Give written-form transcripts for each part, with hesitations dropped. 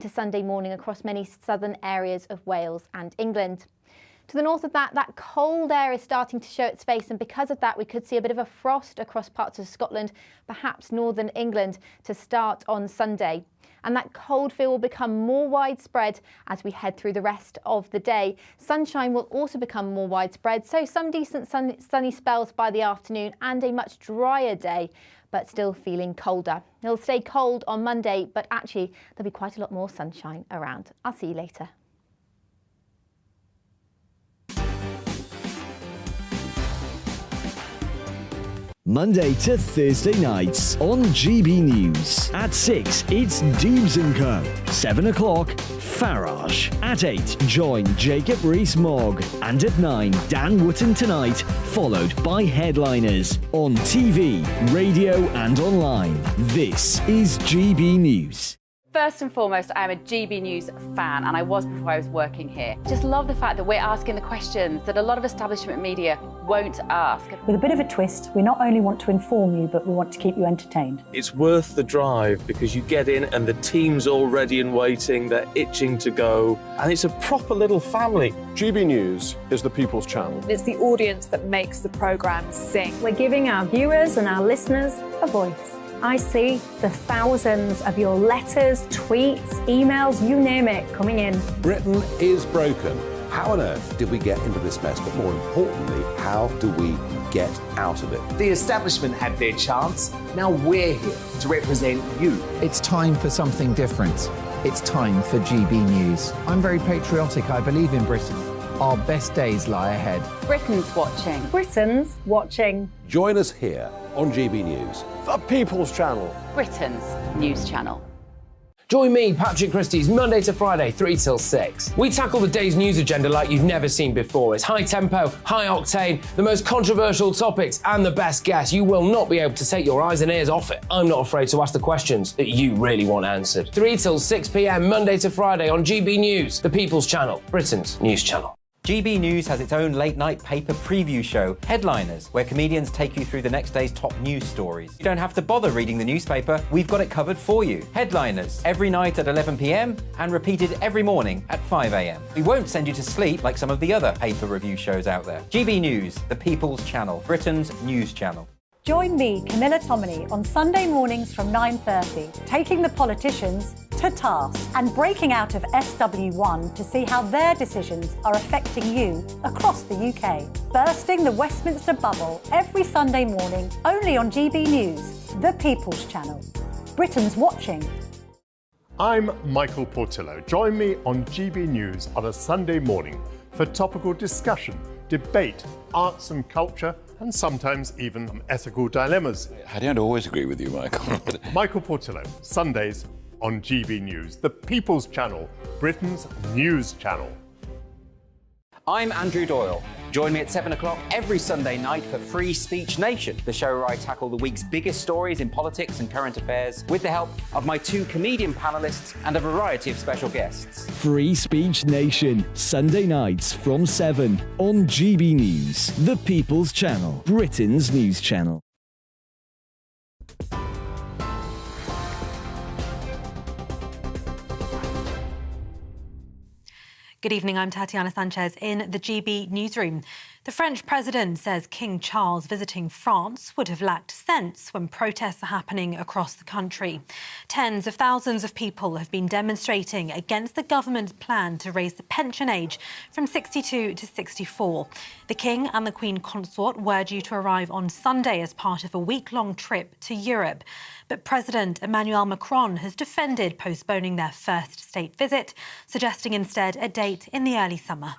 To Sunday morning across many southern areas of Wales and England. To the north of that cold air is starting to show its face, and because of that we could see a bit of a frost across parts of Scotland, perhaps northern England, to start on Sunday. And that cold feel will become more widespread as we head through the rest of the day. Sunshine will also become more widespread, so some decent sunny spells by the afternoon and a much drier day, but still feeling colder. It'll stay cold on Monday, but actually there'll be quite a lot more sunshine around. I'll see you later. Monday to Thursday nights on GB News. At 6, it's Dubes & Co. 7 o'clock, Farage. At 8, join Jacob Rees-Mogg. And at 9, Dan Wootton Tonight, followed by Headliners. On TV, radio and online. This is GB News. First and foremost, I am a GB News fan, and I was before I was working here. Just love the fact that we're asking the questions that a lot of establishment media won't ask. With a bit of a twist, we not only want to inform you, but we want to keep you entertained. It's worth the drive because you get in and the team's all ready and waiting, they're itching to go, and it's a proper little family. GB News is the People's Channel. It's the audience that makes the programme sing. We're giving our viewers and our listeners a voice. I see the thousands of your letters, tweets, emails, you name it, coming in. Britain is broken. How on earth did we get into this mess? But more importantly, how do we get out of it? The establishment had their chance. Now we're here to represent you. It's time for something different. It's time for GB News. I'm very patriotic. I believe in Britain. Our best days lie ahead. Britain's watching. Britain's watching. Join us here on GB News. The People's Channel. Britain's news channel. Join me, Patrick Christie's, Monday to Friday, 3 till 6. We tackle the day's news agenda like you've never seen before. It's high tempo, high octane, the most controversial topics and the best guests. You will not be able to take your eyes and ears off it. I'm not afraid to ask the questions that you really want answered. 3 till 6 p.m, Monday to Friday on GB News, the People's Channel, Britain's news channel. GB News has its own late-night paper preview show, Headliners, where comedians take you through the next day's top news stories. You don't have to bother reading the newspaper, we've got it covered for you. Headliners, every night at 11 p.m, and repeated every morning at 5 a.m. We won't send you to sleep like some of the other paper review shows out there. GB News, the People's Channel, Britain's news channel. Join me, Camilla Tominey, on Sunday mornings from 9:30, taking the politicians to task and breaking out of SW1 to see how their decisions are affecting you across the UK. Bursting the Westminster bubble every Sunday morning, only on GB News, the People's Channel. Britain's watching. I'm Michael Portillo. Join me on GB News on a Sunday morning for topical discussion, debate, arts and culture, and sometimes even ethical dilemmas. I don't always agree with you, Michael. Michael Portillo, Sundays on GB News, the People's Channel, Britain's news channel. I'm Andrew Doyle. Join me at 7 o'clock every Sunday night for Free Speech Nation, the show where I tackle the week's biggest stories in politics and current affairs with the help of my 2 comedian panellists and a variety of special guests. Free Speech Nation, Sunday nights from 7 on GB News, the People's Channel, Britain's news channel. Good evening, I'm Tatiana Sanchez in the GB newsroom. The French president says King Charles visiting France would have lacked sense when protests are happening across the country. Tens of thousands of people have been demonstrating against the government's plan to raise the pension age from 62 to 64. The King and the Queen Consort were due to arrive on Sunday as part of a week-long trip to Europe. But President Emmanuel Macron has defended postponing their first state visit, suggesting instead a date in the early summer.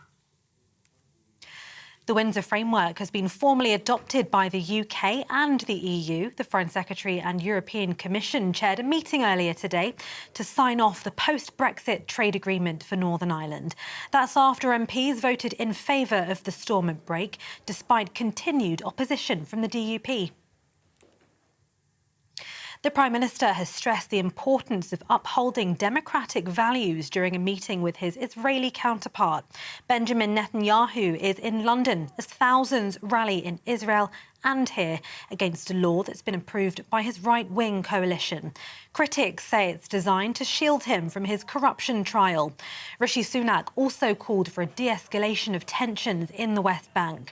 The Windsor Framework has been formally adopted by the UK and the EU. The Foreign Secretary and European Commission chaired a meeting earlier today to sign off the post-Brexit trade agreement for Northern Ireland. That's after MPs voted in favour of the Stormont break, despite continued opposition from the DUP. The Prime Minister has stressed the importance of upholding democratic values during a meeting with his Israeli counterpart. Benjamin Netanyahu is in London as thousands rally in Israel and here against a law that's been approved by his right-wing coalition. Critics say it's designed to shield him from his corruption trial. Rishi Sunak also called for a de-escalation of tensions in the West Bank.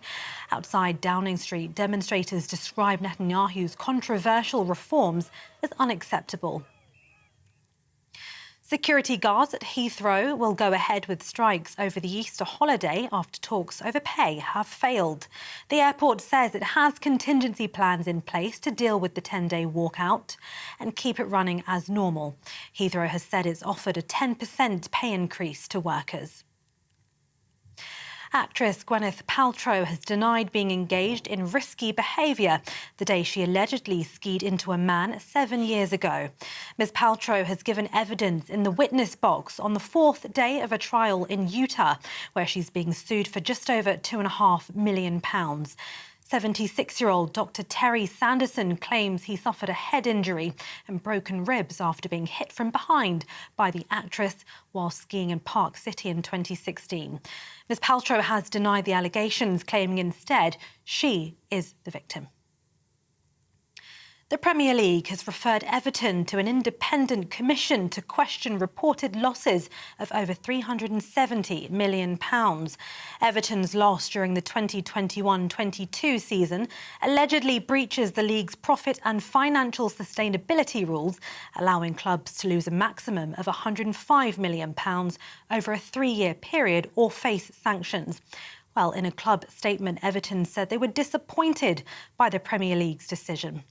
Outside Downing Street, demonstrators describe Netanyahu's controversial reforms as unacceptable. Security guards at Heathrow will go ahead with strikes over the Easter holiday after talks over pay have failed. The airport says it has contingency plans in place to deal with the 10-day walkout and keep it running as normal. Heathrow has said it's offered a 10% pay increase to workers. Actress Gwyneth Paltrow has denied being engaged in risky behaviour the day she allegedly skied into a man 7 years ago. Ms Paltrow has given evidence in the witness box on the 4th day of a trial in Utah, where she's being sued for just over £2.5 million. 76-year-old Dr. Terry Sanderson claims he suffered a head injury and broken ribs after being hit from behind by the actress while skiing in Park City in 2016. Ms Paltrow has denied the allegations, claiming instead she is the victim. The Premier League has referred Everton to an independent commission to question reported losses of over £370 million. Everton's loss during the 2021-22 season allegedly breaches the league's profit and financial sustainability rules, allowing clubs to lose a maximum of £105 million over a 3-year period or face sanctions. Well, in a club statement, Everton said they were disappointed by the Premier League's decision.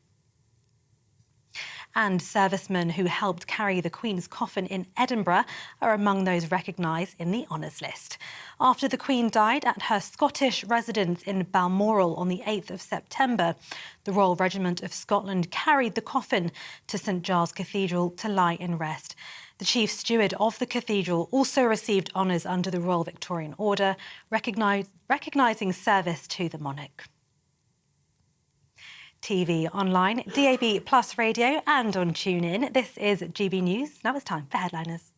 And servicemen who helped carry the Queen's coffin in Edinburgh are among those recognised in the honours list. After the Queen died at her Scottish residence in Balmoral on the 8th of September, the Royal Regiment of Scotland carried the coffin to St Giles Cathedral to lie in rest. The Chief Steward of the cathedral also received honours under the Royal Victorian Order, recognising service to the monarch. TV, online, DAB Plus radio and on TuneIn. This is GB News. Now it's time for Headliners.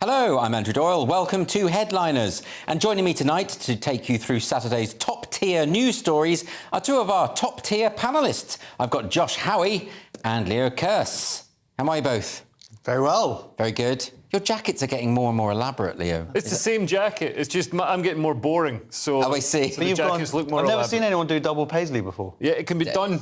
Hello, I'm Andrew Doyle. Welcome to Headliners. And joining me tonight to take you through Saturday's top-tier news stories are two of our top-tier panellists. I've got Josh Howie and Leo Kearse. How are you both? Very well. Very good. Your jackets are getting more and more elaborate, Leo. It's the same jacket. It's just I'm getting more boring. So, I see. So the jackets look more I've never elaborate. seen anyone do double paisley before. Yeah, it can be done.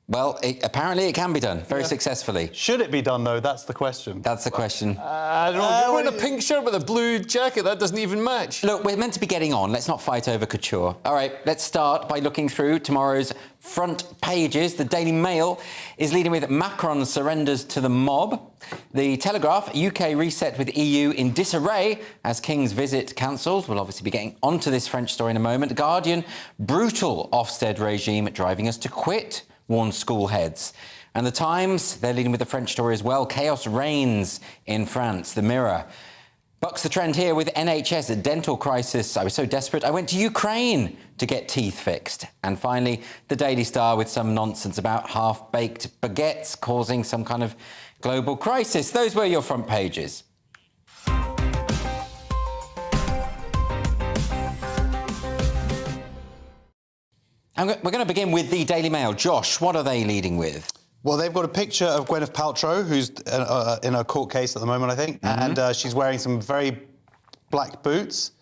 Well, apparently it can be done very successfully. Should it be done, though? That's the question. That's the question. I don't know. You're wearing a pink shirt with a blue jacket. That doesn't even match. Look, we're meant to be getting on. Let's not fight over couture. All right, let's start by looking through tomorrow's front pages. The Daily Mail is leading with Macron surrenders to the mob. The Telegraph, UK reset with EU in disarray as King's visit cancelled. We'll obviously be getting onto this French story in a moment. The Guardian, brutal Offstad regime driving us to quit, warns school heads. And the Times, they're leading with the French story as well. Chaos reigns in France. The Mirror bucks the trend here with NHS, a dental crisis. I was so desperate, I went to Ukraine to get teeth fixed. And finally, the Daily Star with some nonsense about half-baked baguettes causing some kind of global crisis. Those were your front pages. We're going to begin with the Daily Mail. Josh, what are they leading with? Well, they've got a picture of Gwyneth Paltrow, who's in a court case at the moment, I think, and she's wearing some very black boots,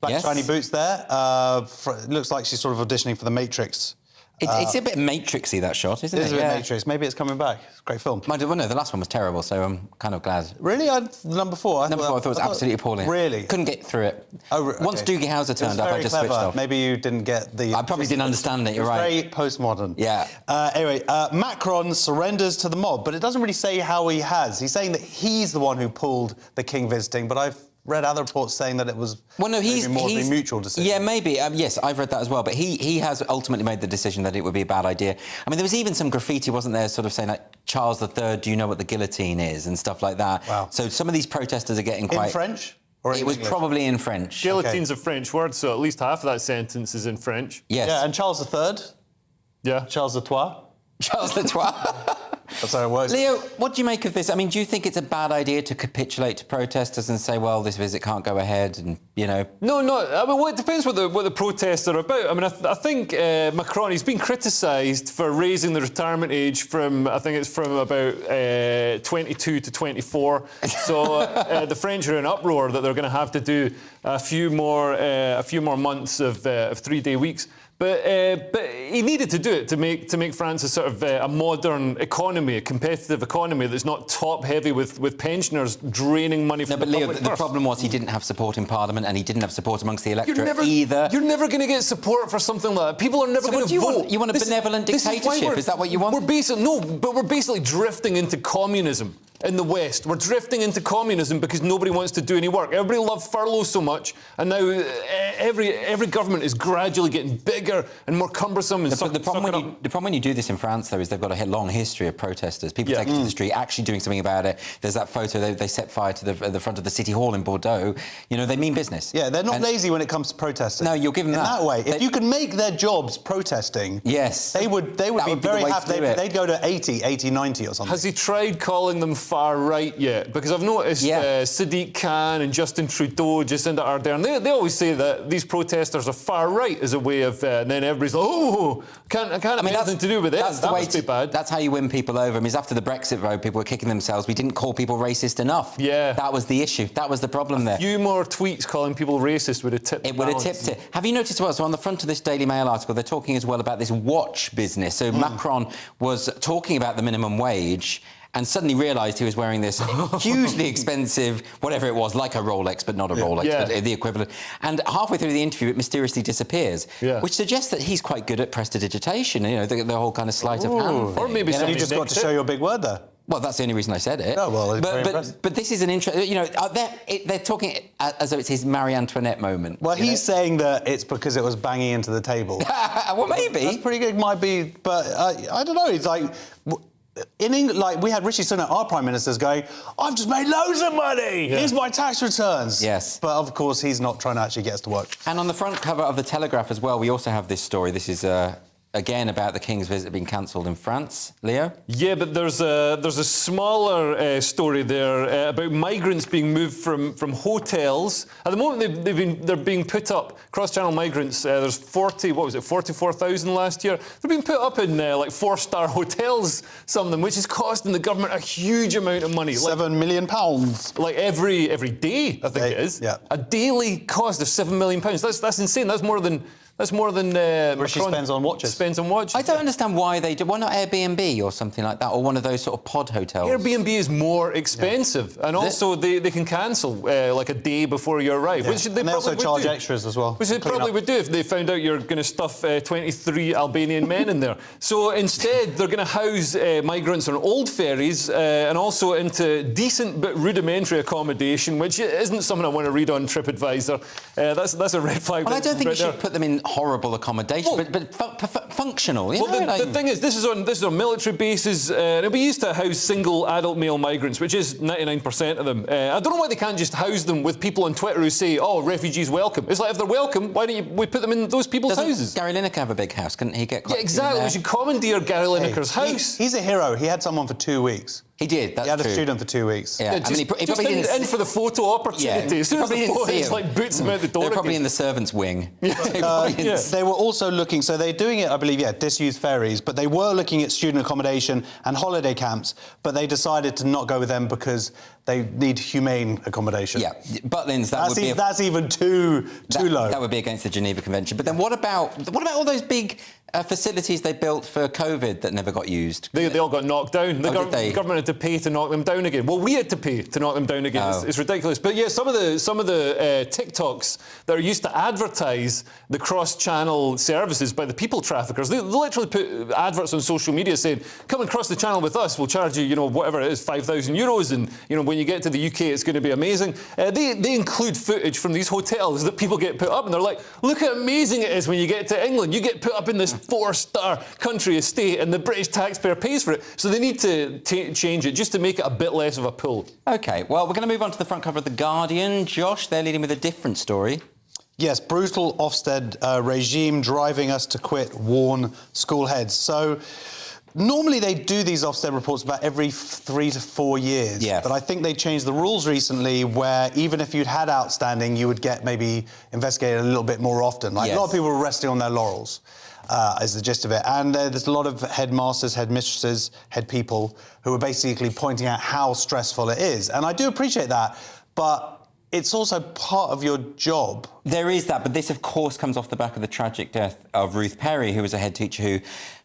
shiny boots there. It looks like she's sort of auditioning for The Matrix. It's a bit Matrixy, that shot, isn't it? It is a bit Matrix. Maybe it's coming back. It's a great film. No, the last one was terrible, so I'm kind of glad. Really? Number four? I thought it was absolutely appalling. Really? Couldn't get through it. Oh, okay. Once Doogie Howser turned up, I just switched off. Maybe you didn't get the... I probably didn't understand it, you're right. Very postmodern. Yeah. Anyway, Macron surrenders to the mob, but it doesn't really say how he has. He's saying that he's the one who pulled the king visiting, but I've read other reports saying that it was more of a mutual decision. Yeah, maybe. Yes, I've read that as well. But he has ultimately made the decision that it would be a bad idea. I mean, there was even some graffiti, wasn't there, sort of saying, like, Charles III, do you know what the guillotine is? And stuff like that. Wow. So some of these protesters are getting quite... In French? Or it was probably in French. Guillotine's a French word, so at least half of that sentence is in French. Yes. Yeah, and Charles III? Yeah. Charles III? Charles III. That's how it works. Leo, what do you make of this? I mean, do you think it's a bad idea to capitulate to protesters and say, well, this visit can't go ahead and, you know... No. I mean, well, it depends what the protests are about. I mean, I think Macron, he's been criticised for raising the retirement age from, I think it's from about 22 to 24. So the French are in uproar that they're going to have to do a few more months of 3-day weeks. But he needed to do it to make France a sort of a modern economy, a competitive economy that's not top-heavy with pensioners draining money from the public purse. The problem was he didn't have support in Parliament and he didn't have support amongst the electorate either. You're never going to get support for something like that. People are never going to vote. You want a benevolent dictatorship? Is that what you want? We're basically drifting into communism. In the West, we're drifting into communism because nobody wants to do any work. Everybody loved furlough so much, and now every government is gradually getting bigger and more cumbersome. And the problem when you do this in France, though, is they've got a long history of protesters. People taking to the street, actually doing something about it. There's that photo they set fire to the front of the City Hall in Bordeaux. You know, they mean business. Yeah, they're not lazy when it comes to protesting. No, you'll give them that. In that way, if you can make their jobs protesting, yes, they would be very happy. They'd go to 80, 90 or something. Has he tried calling them far right yet? Because I've noticed Sadiq Khan and Justin Trudeau, Jacinda Ardern, they always say that these protesters are far right as a way of, and then everybody's like, oh, can't have anything to do with it. That must be bad. That's how you win people over. I mean, after the Brexit vote, people were kicking themselves. We didn't call people racist enough. Yeah. That was the issue. That was the problem there. A few more tweets calling people racist would have tipped it. It would have tipped it. Have you noticed as well, so on the front of this Daily Mail article, they're talking as well about this watch business. So Macron was talking about the minimum wage and suddenly realised he was wearing this hugely expensive, whatever it was, like a Rolex, but not a Rolex, but the equivalent. And halfway through the interview, it mysteriously disappears, which suggests that he's quite good at prestidigitation, you know, the whole kind of sleight of hand thing. Or maybe you just got to show your big word there. Well, that's the only reason I said it. Oh, well, but this is an interesting... You know, they're talking as though it's his Marie Antoinette moment. Well, he's saying that it's because it was banging into the table. Well, maybe. That's pretty good. Might be, but I don't know. It's like... In England, like, we had Rishi Sunak, our Prime Minister's going, I've just made loads of money! Here's my tax returns! Yes. But, of course, he's not trying to actually get us to work. And on the front cover of The Telegraph as well, we also have this story. This is... again, about the King's visit being cancelled in France. Leo? Yeah, but there's a smaller story there about migrants being moved from hotels. At the moment, they're being put up, cross-channel migrants, there's 44,000 last year. They're being put up in, like, 4-star hotels, some of them, which is costing the government a huge amount of money. £7 million. Like, every day, I think it is. Yeah. A daily cost of £7 million. That's insane. That's more than Rishi spends on watches. I don't understand why they do. Why not Airbnb or something like that, or one of those sort of pod hotels? Airbnb is more expensive, and also they can cancel like a day before you arrive. Yeah. Which they and they also charge extras as well. Which they probably would do if they found out you're going to stuff 23 Albanian men in there. So instead, they're going to house migrants on old ferries and also into decent but rudimentary accommodation, which isn't something I want to read on TripAdvisor. That's a red flag. Well, I don't think you should put them in horrible accommodation, but functional. The thing is, this is on military bases, and it'll be used to house single adult male migrants, which is 99% of them. I don't know why they can't just house them with people on Twitter who say, "Oh, refugees welcome." It's like, if they're welcome, why don't we put them in those people's houses? Gary Lineker have a big house? Couldn't he get? Yeah, exactly. We should commandeer Gary Lineker's house. He's a hero. He had someone for 2 weeks. He did. That's he had true. a student for 2 weeks. Yeah, he probably in for the photo opportunity. Yeah, as soon as the photo, it's like boots him out the door. They're probably in the servants' wing. They were also looking. So they're doing it, I believe, disused ferries. But they were looking at student accommodation and holiday camps. But they decided to not go with them because they need humane accommodation. Yeah, Butlins. That's even too low. That would be against the Geneva Convention. But then what about all those big facilities they built for COVID that never got used? They all got knocked down. The government had to pay to knock them down again. Well, we had to pay to knock them down again. It's ridiculous. But yeah, some of the TikToks that are used to advertise the cross-channel services by the people traffickers, they literally put adverts on social media saying, "Come and cross the channel with us. We'll charge you, whatever it is, €5,000, and when you get to the UK, it's going to be amazing." They include footage from these hotels that people get put up, and they're like, "Look how amazing it is when you get to England. You get put up in this 4-star country estate, and the British taxpayer pays for it." So they need to change it just to make it a bit less of a pull. OK, well, we're going to move on to the front cover of The Guardian. Josh, they're leading with a different story. Yes, brutal Offstad regime driving us to quit, warn school heads. So Normally they do these Offstad reports about every 3 to 4 years. Yes. But I think they changed the rules recently where even if you'd had outstanding, you would get maybe investigated a little bit more often. Like, a lot of people were resting on their laurels, is the gist of it. And there's a lot of headmasters, headmistresses, head people who are basically pointing out how stressful it is. And I do appreciate that, but it's also part of your job. There is that, but this, of course, comes off the back of the tragic death of Ruth Perry, who was a head teacher who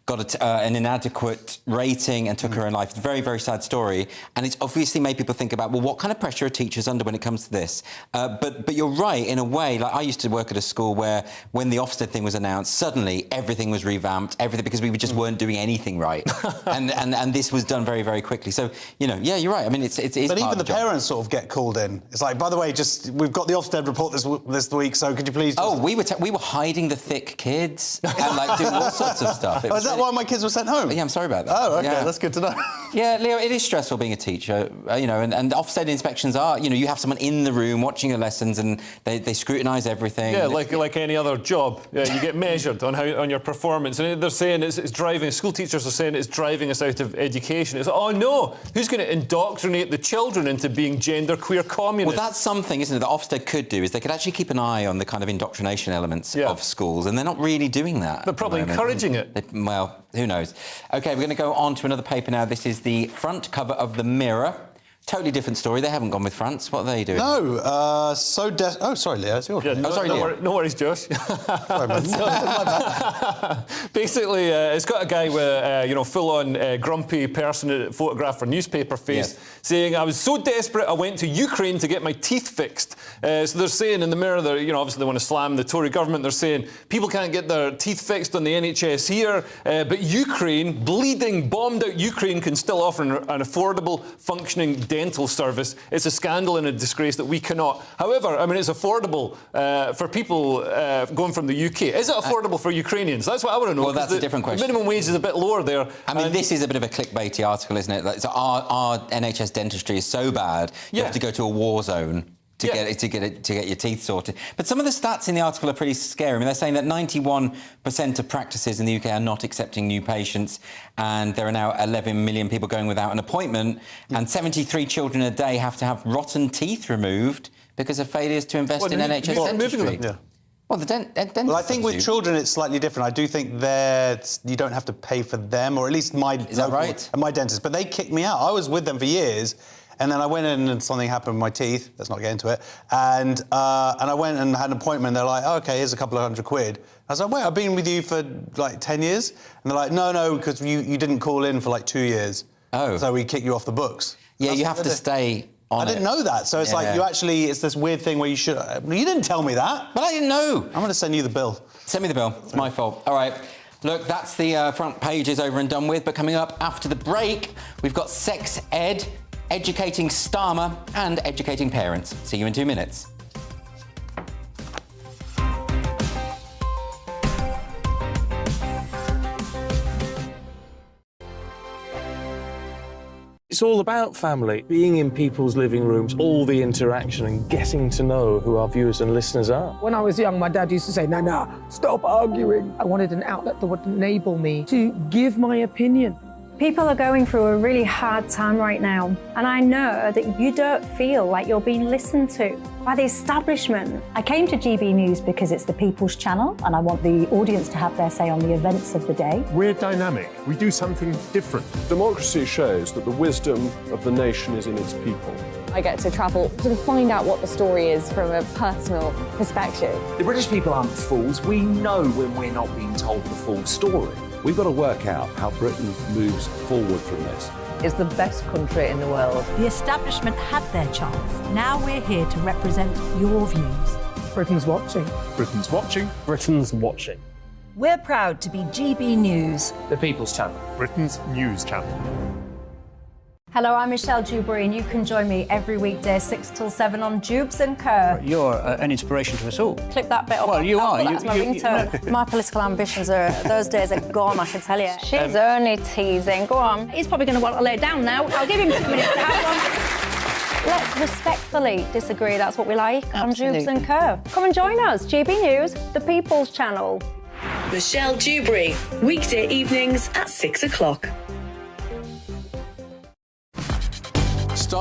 got an inadequate rating and took her own life. It's a very, very sad story. And it's obviously made people think about, well, what kind of pressure are teachers under when it comes to this? But you're right, in a way. Like, I used to work at a school where when the Offstad thing was announced, suddenly everything was revamped, because we just weren't doing anything right. and this was done very, very quickly. So, you know, yeah, you're right. I mean, it is But part even of the job. parents sort of get called in. It's like, by the way, we've got the Offstad report this week, so could you please just... Oh, we were hiding the thick kids and, like, doing all sorts of stuff. Is that why my kids were sent home? Yeah, I'm sorry about that. Oh, OK, Yeah. that's good to know. Yeah, Leo, it is stressful being a teacher, you know, and Offstad inspections are, you know, you have someone in the room watching your lessons and they scrutinise everything. Yeah, like any other job, you get measured on your performance, and they're saying it's driving. School teachers are saying it's driving us out of education. It's oh no, who's going to indoctrinate the children into being genderqueer communists? Well, that's something, isn't it, that Offstad could do, is they could actually keep an eye on the kind of indoctrination elements of schools, and they're not really doing that. They're probably encouraging it. Well, who knows? OK, we're going to go on to another paper now. This is the front cover of The Mirror. Totally different story. They haven't gone with France. What are they doing? No, oh, sorry, Leo. It's your Yeah, no worries, Josh. Sorry, man. Basically, it's got a guy with full-on grumpy person photograph for newspaper face saying, "I was so desperate, I went to Ukraine to get my teeth fixed." So they're saying in The Mirror, obviously they want to slam the Tory government. They're saying people can't get their teeth fixed on the NHS here, but Ukraine, bleeding, bombed-out Ukraine, can still offer an affordable, functioning dental service. It's a scandal and a disgrace that we cannot. However, I mean, it's affordable for people going from the UK. Is it affordable for Ukrainians? That's what I want to know. Well, that's a different question. The minimum wage is a bit lower there. I mean, this is a bit of a clickbaity article, isn't it? Like, so our NHS dentistry is so bad, you have to go to a war zone to get your teeth sorted. But some of the stats in the article are pretty scary. I mean, they're saying that 91% of practices in the UK are not accepting new patients, and there are now 11 million people going without an appointment, and 73 children a day have to have rotten teeth removed because of failures to invest in NHS dentistry. Well, Well, I think with children it's slightly different. I do think that you don't have to pay for them, or at least my dentist. But they kicked me out. I was with them for years. And then I went in and something happened with my teeth. Let's not get into it. And I went and had an appointment. They're like, oh, OK, here's a couple of £100. I was like, wait, I've been with you for like 10 years? And they're like, no, because you didn't call in for like 2 years. Oh. So we kick you off the books. Yeah, you have to stay on I didn't know that. So it's like it's this weird thing where you should... You didn't tell me that. But I didn't know. I'm going to send you the bill. Send me the bill. It's my fault. All right. Look, that's the front pages over and done with. But coming up after the break, we've got sex ed, educating Starmer and educating parents. See you in 2 minutes. It's all about family, being in people's living rooms, all the interaction and getting to know who our viewers and listeners are. When I was young, my dad used to say, Nana, stop arguing. I wanted an outlet that would enable me to give my opinion. People are going through a really hard time right now, and I know that you don't feel like you're being listened to by the establishment. I came to GB News because it's the People's Channel, and I want the audience to have their say on the events of the day. We're dynamic. We do something different. Democracy shows that the wisdom of the nation is in its people. I get to travel to find out what the story is from a personal perspective. The British people aren't fools. We know when we're not being told the full story. We've got to work out how Britain moves forward from this. It's the best country in the world. The establishment had their chance. Now we're here to represent your views. Britain's watching. Britain's watching. Britain's watching. We're proud to be GB News. The People's Channel. Britain's news channel. Hello, I'm Michelle Dewberry, and you can join me every weekday 6 till 7 on Dubes and Co. You're an inspiration to us all. Clip that bit up. Well, you are. That's my ringtone. My political ambitions those days are gone, I can tell you. She's only teasing. Go on. He's probably going to want to lay down now. I'll give him 2 minutes to have one. Let's respectfully disagree. That's what we like on Dubes and Co. Come and join us. GB News, the People's Channel. Michelle Dewberry, weekday evenings at 6 o'clock.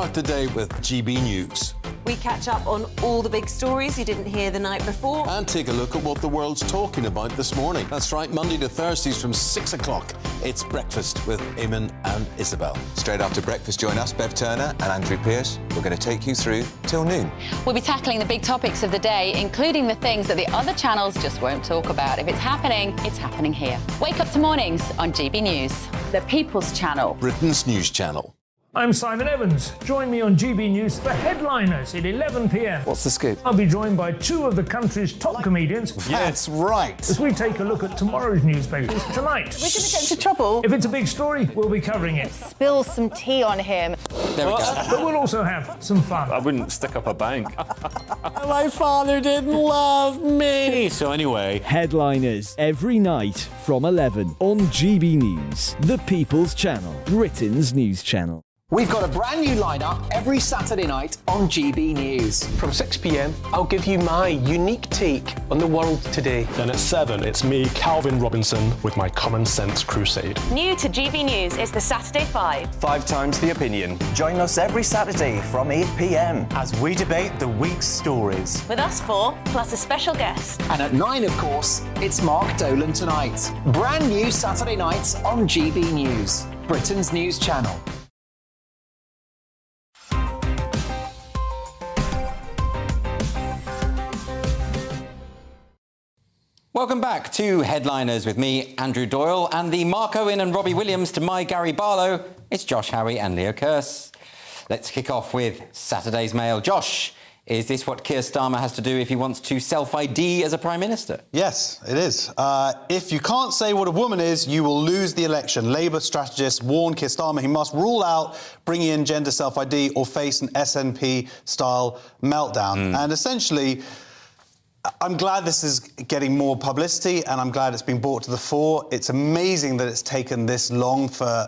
Start the day with GB News. We catch up on all the big stories you didn't hear the night before. And take a look at what the world's talking about this morning. That's right, Monday to Thursdays from 6 o'clock. It's Breakfast with Eamon and Isabel. Straight after breakfast, join us, Bev Turner and Andrew Pearce. We're going to take you through till noon. We'll be tackling the big topics of the day, including the things that the other channels just won't talk about. If it's happening here. Wake up to mornings on GB News, the People's Channel. Britain's news channel. I'm Simon Evans. Join me on GB News for Headliners at 11 p.m. What's the scoop? I'll be joined by two of the country's top comedians. That's right. As we take a look at tomorrow's newspapers tonight. We're going to get into trouble. If it's a big story, we'll be covering it. Spill some tea on him. There we go. But we'll also have some fun. I wouldn't stick up a bank. My father didn't love me. So anyway. Headliners every night from 11 on GB News, the People's Channel, Britain's news channel. We've got a brand new lineup every Saturday night on GB News. From 6 p.m, I'll give you my unique take on the world today. Then at 7, it's me, Calvin Robinson, with my Common Sense Crusade. New to GB News is the Saturday 5. 5 times the opinion. Join us every Saturday from 8 p.m. as we debate the week's stories. With us 4, plus a special guest. And at 9, of course, it's Mark Dolan Tonight. Brand new Saturday nights on GB News, Britain's news channel. Welcome back to Headliners with me, Andrew Doyle, and the Mark Owen and Robbie Williams to my Gary Barlow. It's Josh Howie and Leo Kearse. Let's kick off with Saturday's Mail. Josh, is this what Keir Starmer has to do if he wants to self-ID as a Prime Minister? Yes, it is. If you can't say what a woman is, you will lose the election. Labour strategists warn Keir Starmer he must rule out bringing in gender self-ID or face an SNP-style meltdown. And essentially, I'm glad this is getting more publicity, and I'm glad it's been brought to the fore. It's amazing that it's taken this long for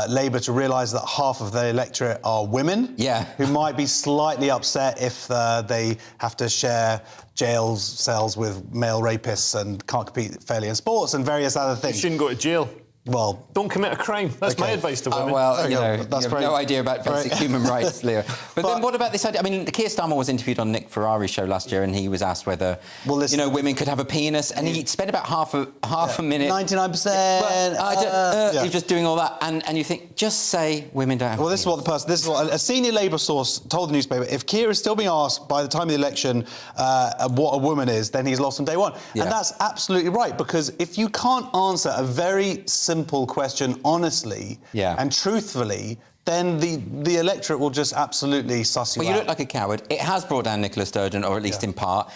Labour to realise that half of their electorate are women, who might be slightly upset if they have to share jail cells with male rapists and can't compete fairly in sports and various other things. You shouldn't go to jail. Well, don't commit a crime. That's my advice to women. Well, you know, you have no idea about basic human rights, Leo. But then what about this idea? I mean, Keir Starmer was interviewed on Nick Ferrari's show last year, and he was asked whether, women could have a penis, and he spent about half a minute. 99%. He was just doing all that, and you think, just say women don't have Well, this is what a senior Labour source told the newspaper. If Keir is still being asked by the time of the election what a woman is, then he's lost on day one. And that's absolutely right, because if you can't answer a very simple question honestly and truthfully, then the electorate will just absolutely suss you out. Well, you look like a coward. It has brought down Nicola Sturgeon, or at least in part.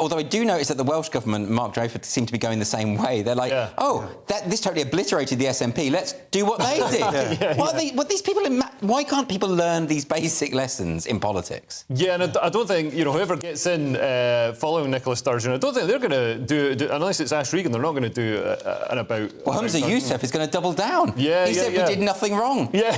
Although I do notice that the Welsh government, Mark Dreyfus, seem to be going the same way. They're like, this totally obliterated the SNP. Let's do what they did. These people why can't people learn these basic lessons in politics? Yeah, and I don't think, whoever gets in following Nicola Sturgeon, I don't think they're going to do, unless it's Ash Regan, they're not going to do an about... Well, Humza Yousaf is going to double down. He said we did nothing wrong. Yeah.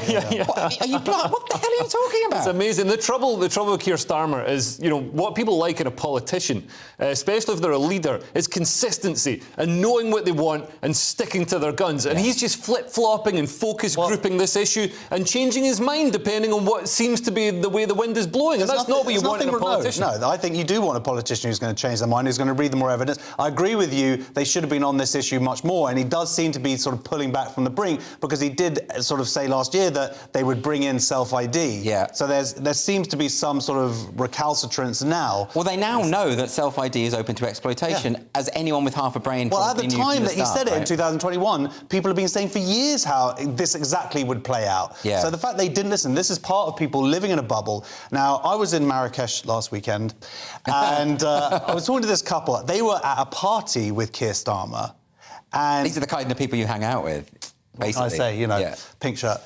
What, are you blind? What the hell are you talking about? It's amazing. The trouble with Keir Starmer is, what people like in a politician, especially if they're a leader, is consistency and knowing what they want and sticking to their guns. And he's just flip-flopping and focus grouping this issue and changing his mind depending on what seems to be the way the wind is blowing. And that's not what you want in a politician. No, I think you do want a politician who's going to change their mind, who's going to read the more evidence. I agree with you, they should have been on this issue much more, and he does seem to be sort of pulling back from the brink, because he did sort of say last year that they would bring in self-ID. So there seems to be some sort of recalcitrance now. Well, they now know that self-ID is open to exploitation, as anyone with half a brain. Well, at the time that he said it in 2021, people have been saying for years how this exactly would play out. So the fact they didn't listen, this is part of people living in a bubble. Now, I was in Marrakesh last weekend, and I was talking to this couple. They were at a party with Keir Starmer. And these are the kind of people you hang out with, basically. I say, pink shirt.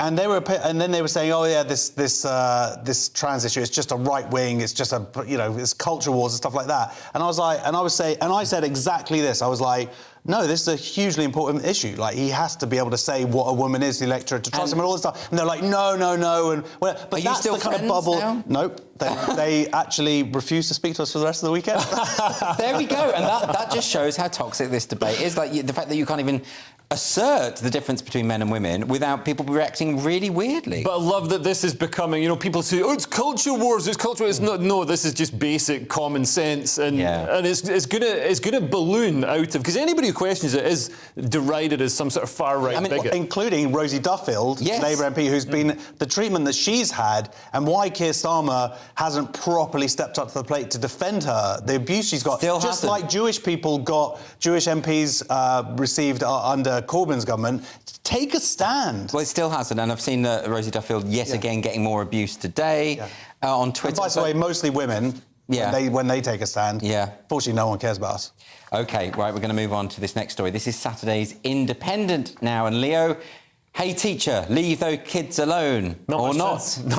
And then they were saying, this trans issue is just a right wing, it's just it's culture wars and stuff like that. And I said exactly this. I was like, no, this is a hugely important issue. Like, he has to be able to say what a woman is, the electorate, to trust him and all this stuff. And they're like, no. But are you still the kind of bubble. Now? Nope. They actually refused to speak to us for the rest of the weekend. There we go. And that just shows how toxic this debate is. Like, the fact that you can't even assert the difference between men and women without people reacting really weirdly. But I love that this is becoming, people say, oh, it's culture wars, it's culture wars. It's not, no, this is just basic common sense. And it's gonna balloon out of, because anybody who questions it is derided as some sort of far-right bigot. Including Rosie Duffield, Labour MP, who's been the treatment that she's had, and why Keir Starmer hasn't properly stepped up to the plate to defend her, the abuse she's got. Just like Jewish people got, Jewish MPs received under Corbyn's government. Take a stand. Well, it still hasn't, and I've seen Rosie Duffield yet again getting more abuse today on Twitter. And by the way, mostly women. When they take a stand. Fortunately, no one cares about us. OK, right, we're going to move on to this next story. This is Saturday's Independent now, and Leo, hey, teacher, leave those kids alone. Not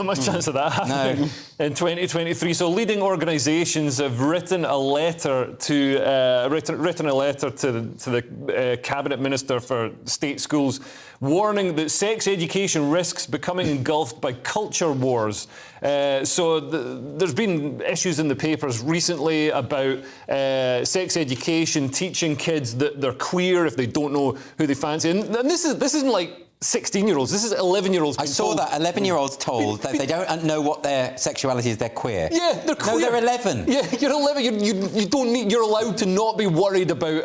much chance of that happening in 2023. So leading organisations have written a letter to the Cabinet Minister for State Schools, warning that sex education risks becoming engulfed by culture wars. There's been issues in the papers recently about sex education, teaching kids that they're queer if they don't know who they fancy. And this isn't like 16-year-olds. This is 11-year-olds. I saw that 11-year-olds told that they don't know what their sexuality is. They're queer. Yeah, they're queer. No, they're 11. Yeah, you're 11. You don't need. You're allowed to not be worried about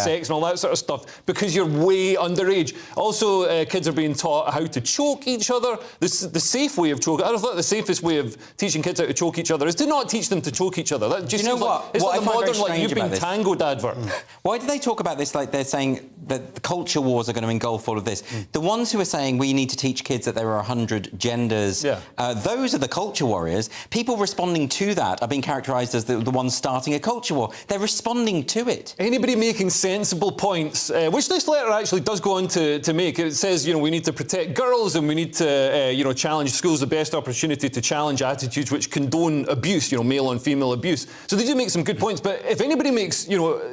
sex and all that sort of stuff because you're way underage. Also, kids are being taught how to choke each other. The safe way of choking. I thought the safest way of teaching kids how to choke each other is to not teach them to choke each other. That just you know what? It's what like the modern like you've been tangoed advert. Why do they talk about this like they're saying that the culture wars are going to engulf all of this? The ones who are saying we need to teach kids that there are 100 genders, those are the culture warriors. People responding to that are being characterised as the ones starting a culture war. They're responding to it. Anybody making sensible points, which this letter actually does go on to make. It says, we need to protect girls and we need to, challenge schools, the best opportunity to challenge attitudes which condone abuse, male on female abuse. So they do make some good points. But if anybody makes,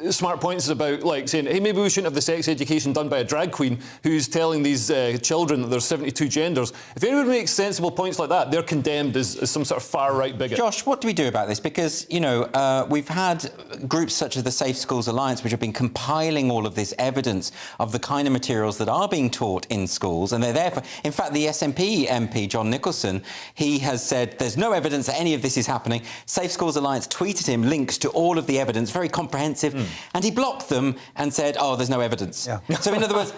smart points about, like, saying, hey, maybe we shouldn't have the sex education done by a drag queen who's telling these children that there's 72 genders. If anyone makes sensible points like that, they're condemned as some sort of far-right bigot. Josh, what do we do about this? Because, we've had groups such as the Safe Schools Alliance, which have been compiling all of this evidence of the kind of materials that are being taught in schools, and they're there for... In fact, the SNP MP, John Nicholson, he has said there's no evidence that any of this is happening. Safe Schools Alliance tweeted him links to all of the evidence, very comprehensive, and he blocked them and said, oh, there's no evidence. So, in other words,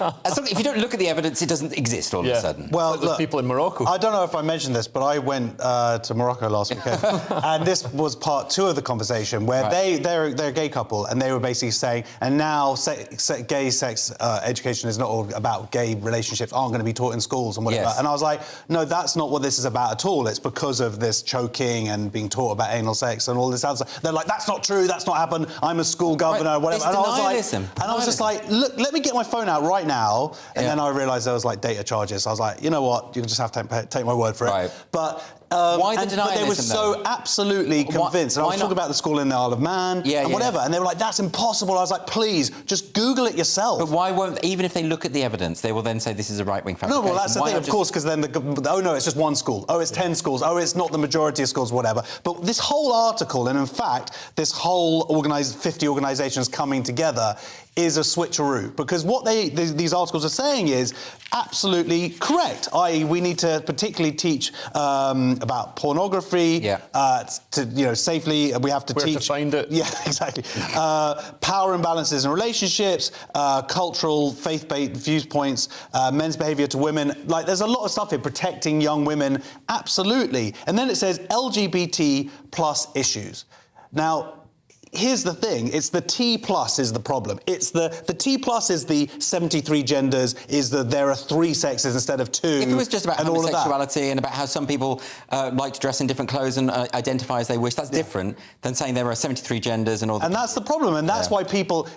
if you don't look at the evidence, it doesn't exist all of a sudden. Well, like there's people in Morocco. I don't know if I mentioned this, but I went to Morocco last weekend, and this was part 2 of the conversation where they're a gay couple, and they were basically saying, and now gay sex education is not all about gay relationships, aren't going to be taught in schools and whatever. And I was like, no, that's not what this is about at all. It's because of this choking and being taught about anal sex and all this other stuff. They're like, that's not true, that's not happened, I'm a school governor, whatever. And I was just like, look, let me get my phone out right now. And then I realised there was like data charges. I was like, you know what, you can just have to take my word for it. But why the denialism? But they were so absolutely convinced. And I was talking about the school in the Isle of Man and whatever, and they were like, that's impossible. I was like, please, just Google it yourself. But why won't, even if they look at the evidence, they will then say this is a right-wing fabrication? No, well, that's the thing, of course, because then, oh, no, it's just one school. Oh, it's 10 schools. Oh, it's not the majority of schools, whatever. But this whole article, and in fact, this whole 50 organisations coming together, is a switcheroo, because what these articles are saying is absolutely correct, i.e. we need to particularly teach about pornography, to, safely, we have to teach... Where to find it. Yeah, exactly. Power imbalances in relationships, cultural, faith-based viewpoints, men's behaviour to women. Like, there's a lot of stuff here, protecting young women, absolutely. And then it says LGBT plus issues. Now, here's the thing, it's the T plus is the problem. It's the T plus is the 73 genders, is that there are 3 sexes instead of 2. If it was just about homosexuality and about how some people like to dress in different clothes and identify as they wish, that's different than saying there are 73 genders and all that. And that's the problem, and that's why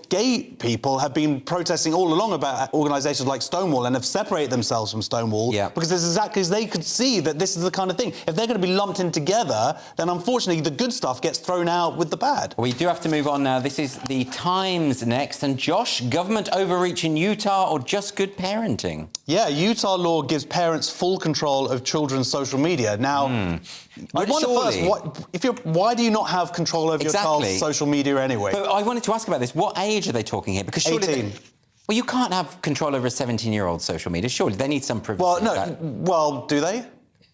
gay people have been protesting all along about organisations like Stonewall and have separated themselves from Stonewall, because it's exactly as they could see that this is the kind of thing. If they're going to be lumped in together, then unfortunately the good stuff gets thrown out with the bad. We do have to move on now. This is the Times next. And Josh, government overreach in Utah or just good parenting? Yeah, Utah law gives parents full control of children's social media. Now, I wonder first, why do you not have control over your child's social media anyway? But I wanted to ask about this. What age are they talking here? Because surely 18. Well, you can't have control over a 17-year-old's social media. Surely they need some privacy. Well, no. Well, do they?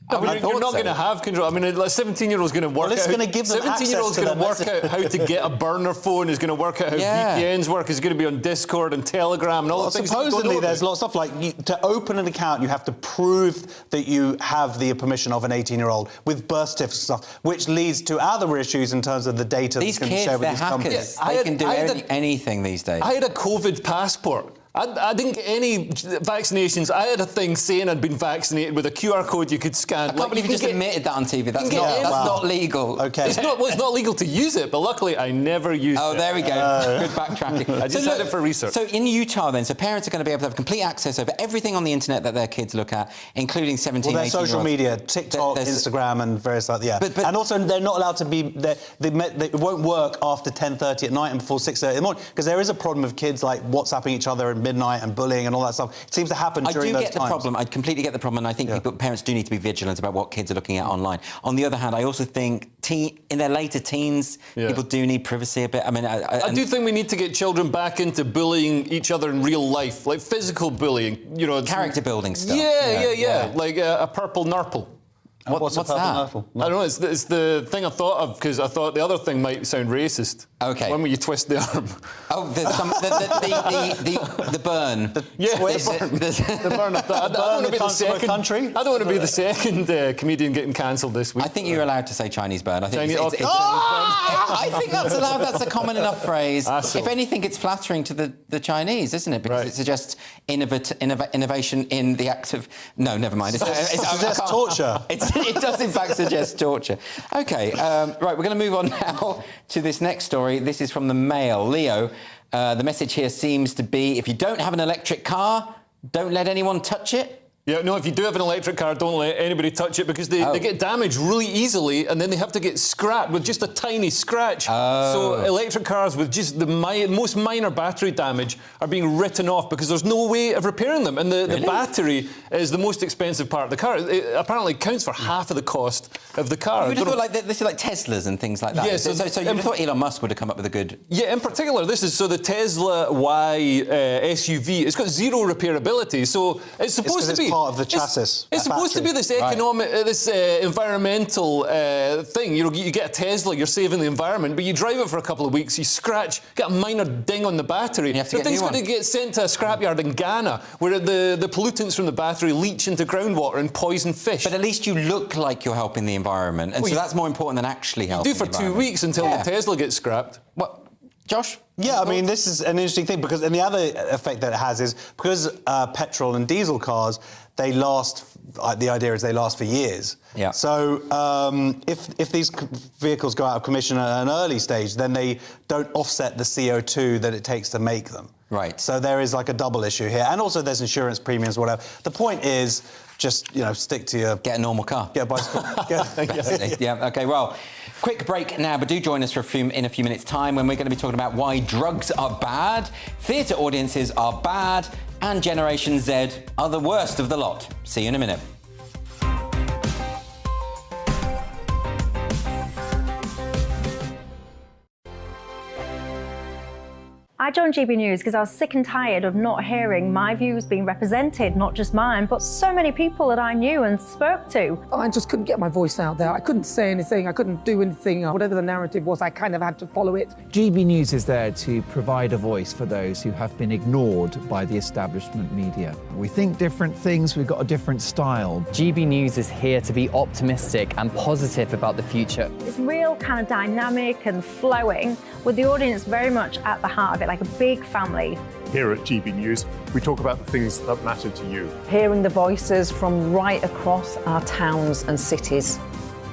I mean, you're not going to have control. I mean, a 17-year-old's going to work out. 17-year-old's going to work out how to get a burner phone. Is going to work out how VPNs work. Is going to be on Discord and Telegram and all the things. Supposedly, there's lots of stuff like to open an account, you have to prove that you have the permission of an 18-year-old with birth certificates and stuff, which leads to other issues in terms of the data these that can be shared with these companies. They can do anything these days. I had a COVID passport. I didn't get any vaccinations. I had a thing saying I'd been vaccinated with a QR code you could scan. I can't believe you just admitted that on TV. That's not legal. Okay. It's not legal to use it, but luckily I never used it. Oh, there we go. Good backtracking. I just had it for research. So in Utah then, so parents are going to be able to have complete access over everything on the internet that their kids look at, including 17, 18 their social media, TikTok, Instagram and various other, But and also they're not allowed to be, it won't work after 10:30 at night and before 6:30 in the morning, because there is a problem of kids like WhatsApping each other at midnight and bullying and all that stuff. It seems to happen during those times. I completely get the problem, and I think parents do need to be vigilant about what kids are looking at online. On the other hand, I also think in their later teens, people do need privacy a bit. I mean, I do think we need to get children back into bullying each other in real life, like physical bullying, you know. Character building stuff. Yeah. Like a purple nurple. What's that? I don't know. It's the thing I thought of because I thought the other thing might sound racist. Okay. When you twist the arm. Oh, there's the burn. The burn. I don't want to be the second country. I don't want to be the second comedian getting cancelled this week. I think you're allowed to say Chinese burn. I think I think that's allowed. That's a common enough phrase. If anything, it's flattering to the Chinese, isn't it? Because it suggests innovation in the act of. No, never mind. It suggests torture. It does, in fact, suggest torture. OK, right, we're going to move on now to this next story. This is from the Mail. Leo, the message here seems to be, if you don't have an electric car, don't let anyone touch it. Yeah, no, if you do have an electric car, don't let anybody touch it because they get damaged really easily and then they have to get scrapped with just a tiny scratch. So electric cars with just the most minor battery damage are being written off because there's no way of repairing them. And the battery is the most expensive part of the car. It apparently counts for half of the cost of the car. You would have thought this is like Teslas and things like that. Yeah, so you would have thought Elon Musk would have come up with a good... Yeah, in particular, this is the Tesla Y SUV. It's got zero repairability, so it's supposed to be... part of the chassis. It's supposed to be this economic, this environmental thing. You know, you get a Tesla, you're saving the environment, but you drive it for a couple of weeks, you scratch, get a minor ding on the battery. The thing's going to get sent to a scrapyard in Ghana, where the pollutants from the battery leach into groundwater and poison fish. But at least you look like you're helping the environment, and so that's more important than actually helping. You do for 2 weeks until the Tesla gets scrapped. What? Josh? Yeah, I mean, this is an interesting thing because, and the other effect that it has is because petrol and diesel cars, they last. The idea is they last for years. Yeah. So if these vehicles go out of commission at an early stage, then they don't offset the CO2 that it takes to make them. Right. So there is like a double issue here, and also there's insurance premiums, whatever. The point is, just stick to your. Get a normal car. Get a bicycle. Yeah. Okay. Well. Quick break now, but do join us in a few minutes' time when we're going to be talking about why drugs are bad, theatre audiences are bad, and Generation Z are the worst of the lot. See you in a minute. I joined GB News because I was sick and tired of not hearing my views being represented, not just mine, but so many people that I knew and spoke to. I just couldn't get my voice out there. I couldn't say anything. I couldn't do anything. Whatever the narrative was, I kind of had to follow it. GB News is there to provide a voice for those who have been ignored by the establishment media. We think different things, we've got a different style. GB News is here to be optimistic and positive about the future. It's real kind of dynamic and flowing, with the audience very much at the heart of it, like a big family. Here at GB News, we talk about the things that matter to you. Hearing the voices from right across our towns and cities,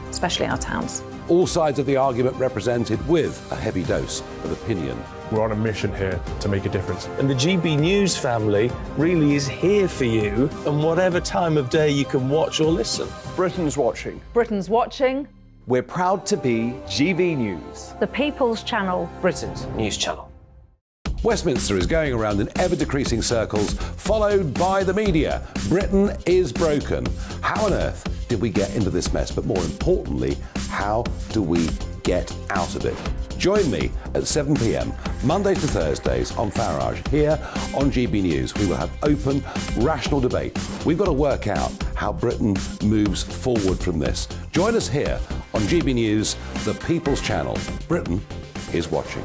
especially our towns. All sides of the argument represented with a heavy dose of opinion. We're on a mission here to make a difference. And the GB News family really is here for you, and whatever time of day you can watch or listen. Britain's watching. Britain's watching. We're proud to be GB News. The People's Channel. Britain's news channel. Westminster is going around in ever-decreasing circles, followed by the media. Britain is broken. How on earth did we get into this mess? But more importantly, how do we get out of it. Join me at 7 p.m, Mondays to Thursdays on Farage, here on GB News. We will have open, rational debate. We've got to work out how Britain moves forward from this. Join us here on GB News, the People's Channel. Britain is watching.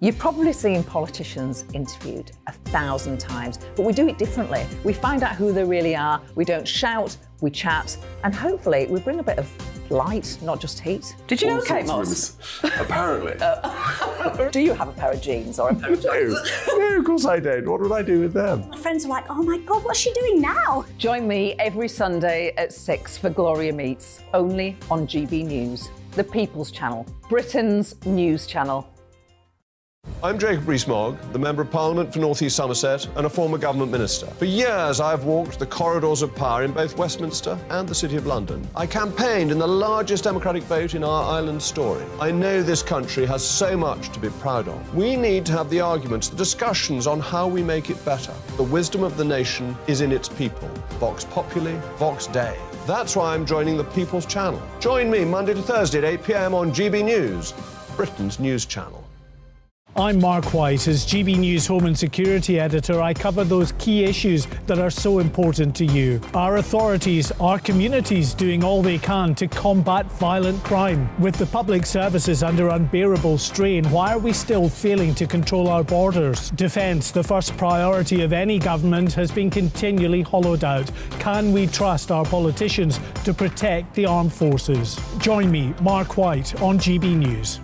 You've probably seen politicians interviewed 1,000 times, but we do it differently. We find out who they really are, we don't shout, we chat, and hopefully we bring a bit of light, not just heat. Did you know Kate Moss? Apparently. Do you have a pair of jeans or a pair of jeans? No, of course I don't. What would I do with them? My friends are like, oh my God, what's she doing now? Join me every Sunday at 6 for Gloria Meets, only on GB News, the People's Channel, Britain's news channel. I'm Jacob Rees-Mogg, the Member of Parliament for North East Somerset and a former government minister. For years, I've walked the corridors of power in both Westminster and the City of London. I campaigned in the largest democratic vote in our island story. I know this country has so much to be proud of. We need to have the arguments, the discussions on how we make it better. The wisdom of the nation is in its people. Vox Populi, Vox Dei. That's why I'm joining the People's Channel. Join me Monday to Thursday at 8 p.m. on GB News, Britain's news channel. I'm Mark White. As GB News Home and Security Editor, I cover those key issues that are so important to you. Our authorities, our communities doing all they can to combat violent crime. With the public services under unbearable strain, why are we still failing to control our borders? Defence, the first priority of any government, has been continually hollowed out. Can we trust our politicians to protect the armed forces? Join me, Mark White, on GB News.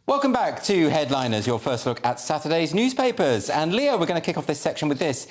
Welcome back to Headliners, your first look at Saturday's newspapers. And Leo, we're going to kick off this section with this.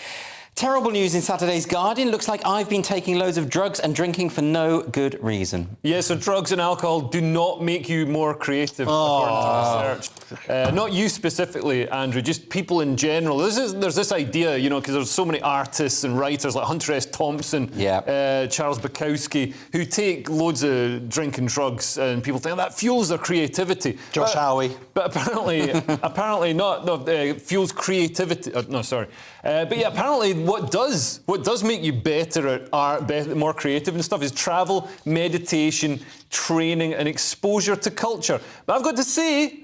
Terrible news in Saturday's Guardian. Looks like I've been taking loads of drugs and drinking for no good reason. Yeah, so drugs and alcohol do not make you more creative, according to research. Not you specifically, Andrew, just people in general. There's this idea, you know, because there's so many artists and writers like Hunter S. Thompson, Charles Bukowski, who take loads of drink and drugs, and people think that fuels their creativity. Josh Howie. But apparently not. No, fuels creativity. No, sorry. But yeah, apparently what does make you better at art, more creative and stuff, is travel, meditation, training, and exposure to culture. But I've got to say,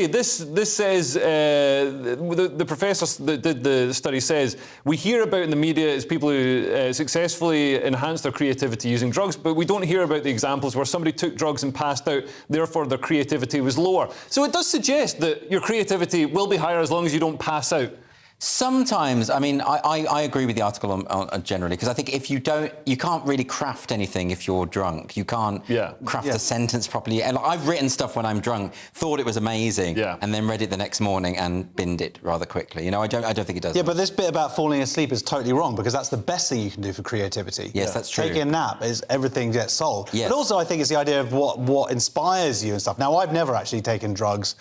this says the professor that did the study says we hear about in the media is people who successfully enhance their creativity using drugs, but we don't hear about the examples where somebody took drugs and passed out, therefore their creativity was lower. So it does suggest that your creativity will be higher as long as you don't pass out. Sometimes, I mean, I agree with the article on generally, because I think if you can't really craft anything if you're drunk. You can't craft a sentence properly. And I've written stuff when I'm drunk, thought it was amazing, and then read it the next morning and binned it rather quickly. You know, I don't think it does. Yeah, but this bit about falling asleep is totally wrong, because that's the best thing you can do for creativity. Yes, that's true. Taking a nap is everything gets solved. Yes. But also, I think it's the idea of what inspires you and stuff. Now, I've never actually taken drugs,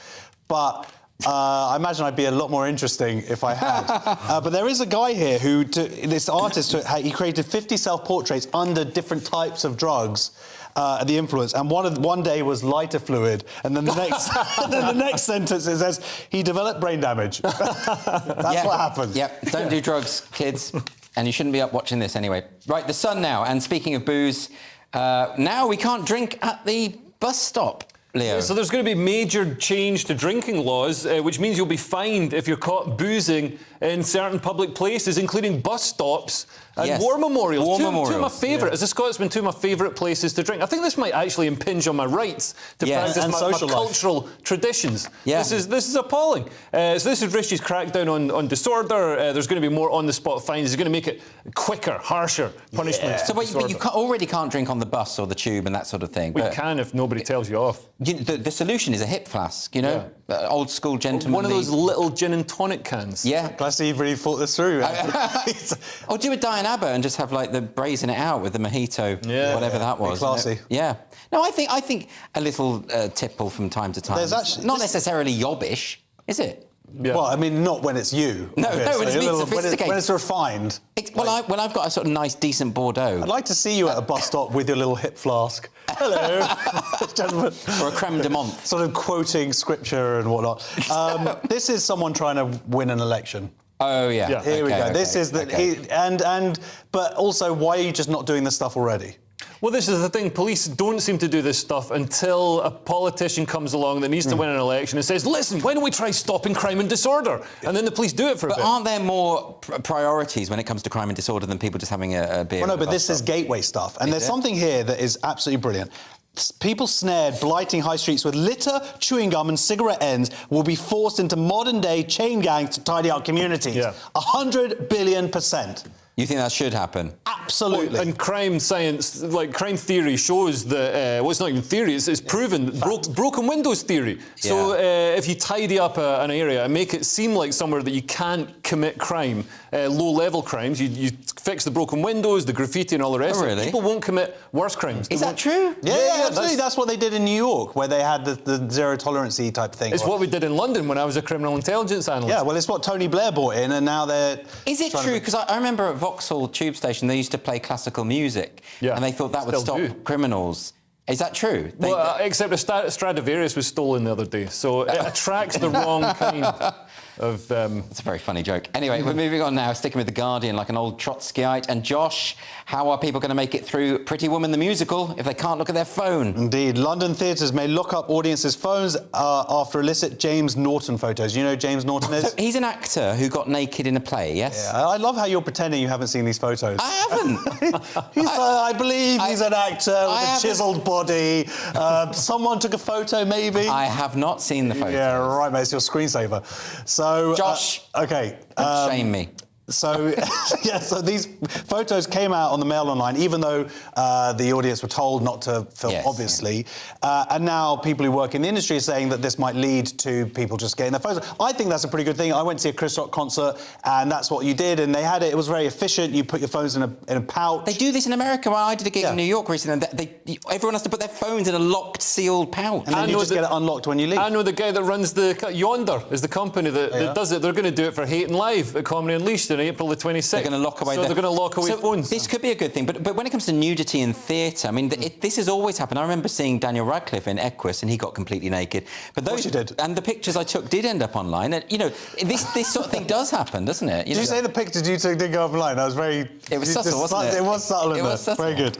but I imagine I'd be a lot more interesting if I had. But there is a guy here this artist, he created 50 self-portraits under different types of drugs. The influence, and one day was lighter fluid, and then the next sentence it says he developed brain damage. That's what happens. Yep, don't do drugs, kids, and you shouldn't be up watching this anyway. Right, the Sun now, and speaking of booze, now we can't drink at the bus stop. Leo. So there's going to be major change to drinking laws, which means you'll be fined if you're caught boozing in certain public places, including bus stops and war memorials. Two of my favourite, as a Scotsman, two of my favourite places to drink. I think this might actually impinge on my rights to practice my cultural traditions. This is appalling. So this is Rishi's crackdown on disorder. There's going to be more on-the-spot fines. He's going to make it quicker, harsher punishments. So, but you already can't drink on the bus or the tube and that sort of thing. We can if nobody tells you off. The solution is a hip flask, you know? Old school gentleman. One of those little gin and tonic cans. Yeah. Glad you've really thought this through. Or do a Diane Abbott and just have like the brazen it out with the mojito, whatever that was. Classy. Yeah. No, I think a little tipple from time to time. There's actually not necessarily yobbish, is it? Yeah. Well, I mean, not when it's you. No, when it's me, sophisticated. When it's refined. Well, I've got a sort of nice, decent Bordeaux. I'd like to see you at a bus stop with your little hip flask. Hello, gentlemen. Or a creme de menthe. Sort of quoting scripture and whatnot. This is someone trying to win an election. Oh, yeah. Here we go. This is but also, why are you just not doing this stuff already? Well, this is the thing. Police don't seem to do this stuff until a politician comes along that needs to win an election and says, listen, why don't we try stopping crime and disorder? And then the police do it for a bit. But aren't there more priorities when it comes to crime and disorder than people just having a beer? Well, no, but this is gateway stuff. And there's something here that is absolutely brilliant. People snared blighting high streets with litter, chewing gum and cigarette ends will be forced into modern-day chain gangs to tidy up communities. 100 billion%. You think that should happen? Absolutely. Well, and crime science, like crime theory, shows that, well, it's not even theory, it's proven, broken windows theory. So if you tidy up an area and make it seem like somewhere that you can't commit crime, low-level crimes, you fix the broken windows, the graffiti and all the rest of it, people won't commit worse crimes. Is that true? Yeah, absolutely. That's what they did in New York, where they had the zero-tolerancy type thing. It's what we did in London when I was a criminal intelligence analyst. Yeah, well, it's what Tony Blair brought in, and now they're... Is it true? Because I remember at Vauxhall tube station, they used to play classical music, and they thought that would stop criminals. Is that true? Well, except a Stradivarius was stolen the other day, so it attracts the wrong kind of... It's a very funny joke. Anyway, we're moving on now, sticking with The Guardian like an old Trotskyite. And Josh, how are people going to make it through Pretty Woman the musical if they can't look at their phone? Indeed. London theatres may lock up audiences' phones after illicit James Norton photos. You know who James Norton is? So he's an actor who got naked in a play, yes? Yeah, I love how you're pretending you haven't seen these photos. I haven't. I believe he's an actor with a chiselled body. Someone took a photo, maybe? I have not seen the photos. Yeah, right, mate. It's your screensaver. So... Josh. OK. Don't shame me. So, so these photos came out on the Mail Online, even though the audience were told not to film, obviously. And now people who work in the industry are saying that this might lead to people just getting their photos. I think that's a pretty good thing. I went to see a Chris Rock concert, and that's what you did, and they had it. It was very efficient. You put your phones in a pouch. They do this in America. Well, I did a gig in New York recently, and everyone has to put their phones in a locked, sealed pouch. And then you just get it unlocked when you leave. I know the guy that runs Yonder is the company that does it. They're going to do it for Hate and Live at Comedy Unleashed in April the 26th. They're going to lock away. They're going to lock away phones. This could be a good thing, but when it comes to nudity in theatre, I mean, this has always happened. I remember seeing Daniel Radcliffe in Equus, and he got completely naked. But those, and the pictures I took did end up online. And, you know, this sort of thing does happen, doesn't it? Did you say the pictures you took did go online? That was very... It was subtle, wasn't it? It was subtle in there. Very good.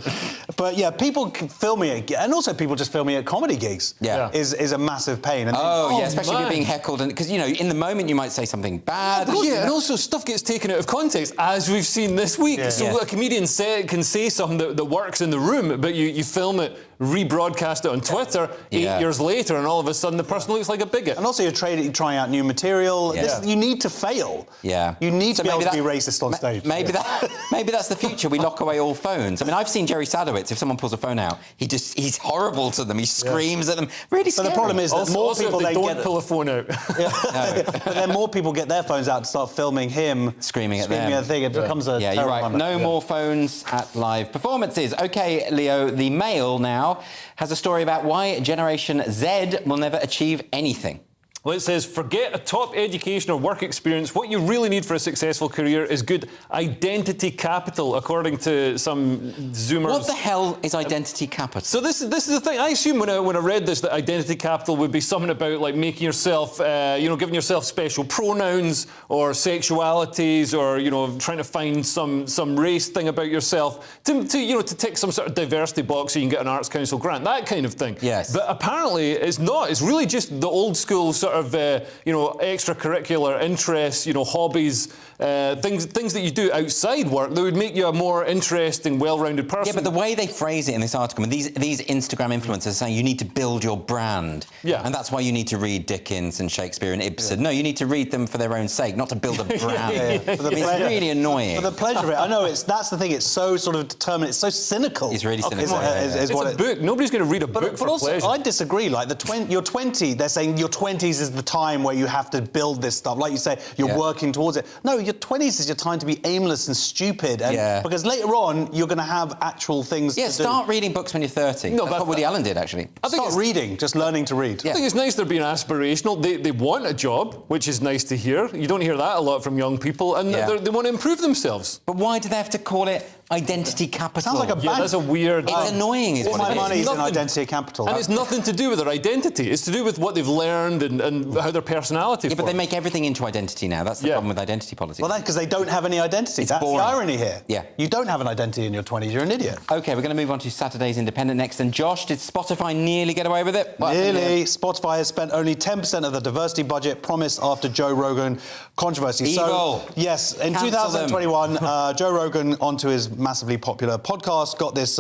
But yeah, people filming it, and also people just filming at comedy gigs. Is a massive pain. And especially if you're being heckled, and because you know, in the moment you might say something bad. And also stuff gets taken out of context, as we've seen this week. So a comedian can say something that works in the room, but you film it, rebroadcast it on Twitter 8 years later, and all of a sudden the person looks like a bigot. And also you're trying out new material. You need to fail. You need to be able to be racist on stage. Maybe that's the future. We lock away all phones. I mean, I've seen Jerry Sadowitz. If someone pulls a phone out, he's horrible to them. He screams at them. Really scary. But the problem is that more people if they don't pull a phone out. But then more people get their phones out to start filming him screaming at them. At the thing. It becomes a you're right. No more phones at live performances. OK, Leo, the Mail now has a story about why Generation Z will never achieve anything. Well, it says, forget a top education or work experience. What you really need for a successful career is good identity capital, according to some Zoomers. What the hell is identity capital? So this is the thing. I assume when I read this that identity capital would be something about like making yourself, giving yourself special pronouns or sexualities, or trying to find some race thing about yourself to tick some sort of diversity box so you can get an Arts Council grant, that kind of thing. Yes. But apparently it's not. It's really just the old school sort of extracurricular interests, hobbies, things that you do outside work that would make you a more interesting, well-rounded person. Yeah, but the way they phrase it in this article, I mean, these Instagram influencers are saying you need to build your brand. Yeah. And that's why you need to read Dickens and Shakespeare and Ibsen. No, you need to read them for their own sake, not to build a brand. It's really annoying. For the pleasure of it. I know, that's the thing, it's so sort of determined, it's so cynical. It's really cynical. It's a book. Nobody's going to read a book for also, pleasure. I disagree. Like, you're 20, they're saying your 20s is the time where you have to build this stuff. Like you say, you're working towards it. No, your 20s is your time to be aimless and stupid. And because later on, you're going to have actual things to do. Start reading books when you're 30. No, that's what Woody Allen did, actually. I think it's reading, just learning to read. I think it's nice they're being aspirational. They want a job, which is nice to hear. You don't hear that a lot from young people, and they want to improve themselves. But why do they have to call it identity capital? Sounds like a bank. Yeah, that's a weird... It's annoying, is all what my it is. money's in identity capital. And it's nothing to do with their identity. It's to do with what they've learned and how their personality but they make everything into identity now. That's the problem with identity politics. Well, that's because they don't have any identity. That's boring. the irony here. Yeah. You don't have an identity in your 20s. You're an idiot. OK, we're going to move on to Saturday's Independent next. And Josh, did Spotify nearly get away with it? Nearly. Spotify has spent only 10% of the diversity budget promised after Joe Rogan controversy. Evil. So, yes, in Cancel 2021, Joe Rogan, onto his massively popular podcast, got this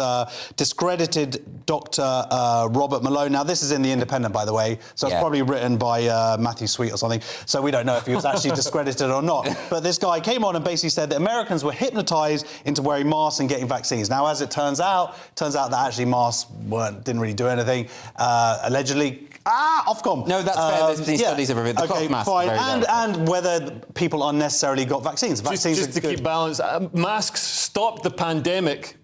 discredited Dr. Robert Malone. Now, this is in The Independent, by the way, so it's probably written by Matthew Sweet or something, so we don't know if he was actually discredited or not. But this guy came on and basically said that Americans were hypnotised into wearing masks and getting vaccines. Now, as it turns out that actually masks didn't really do anything. Allegedly, Ofcom. No, that's fair. There's been studies have revealed the cloth masks. Fine. And whether people unnecessarily got vaccines. Vaccines just to keep balance, masks stopped the pandemic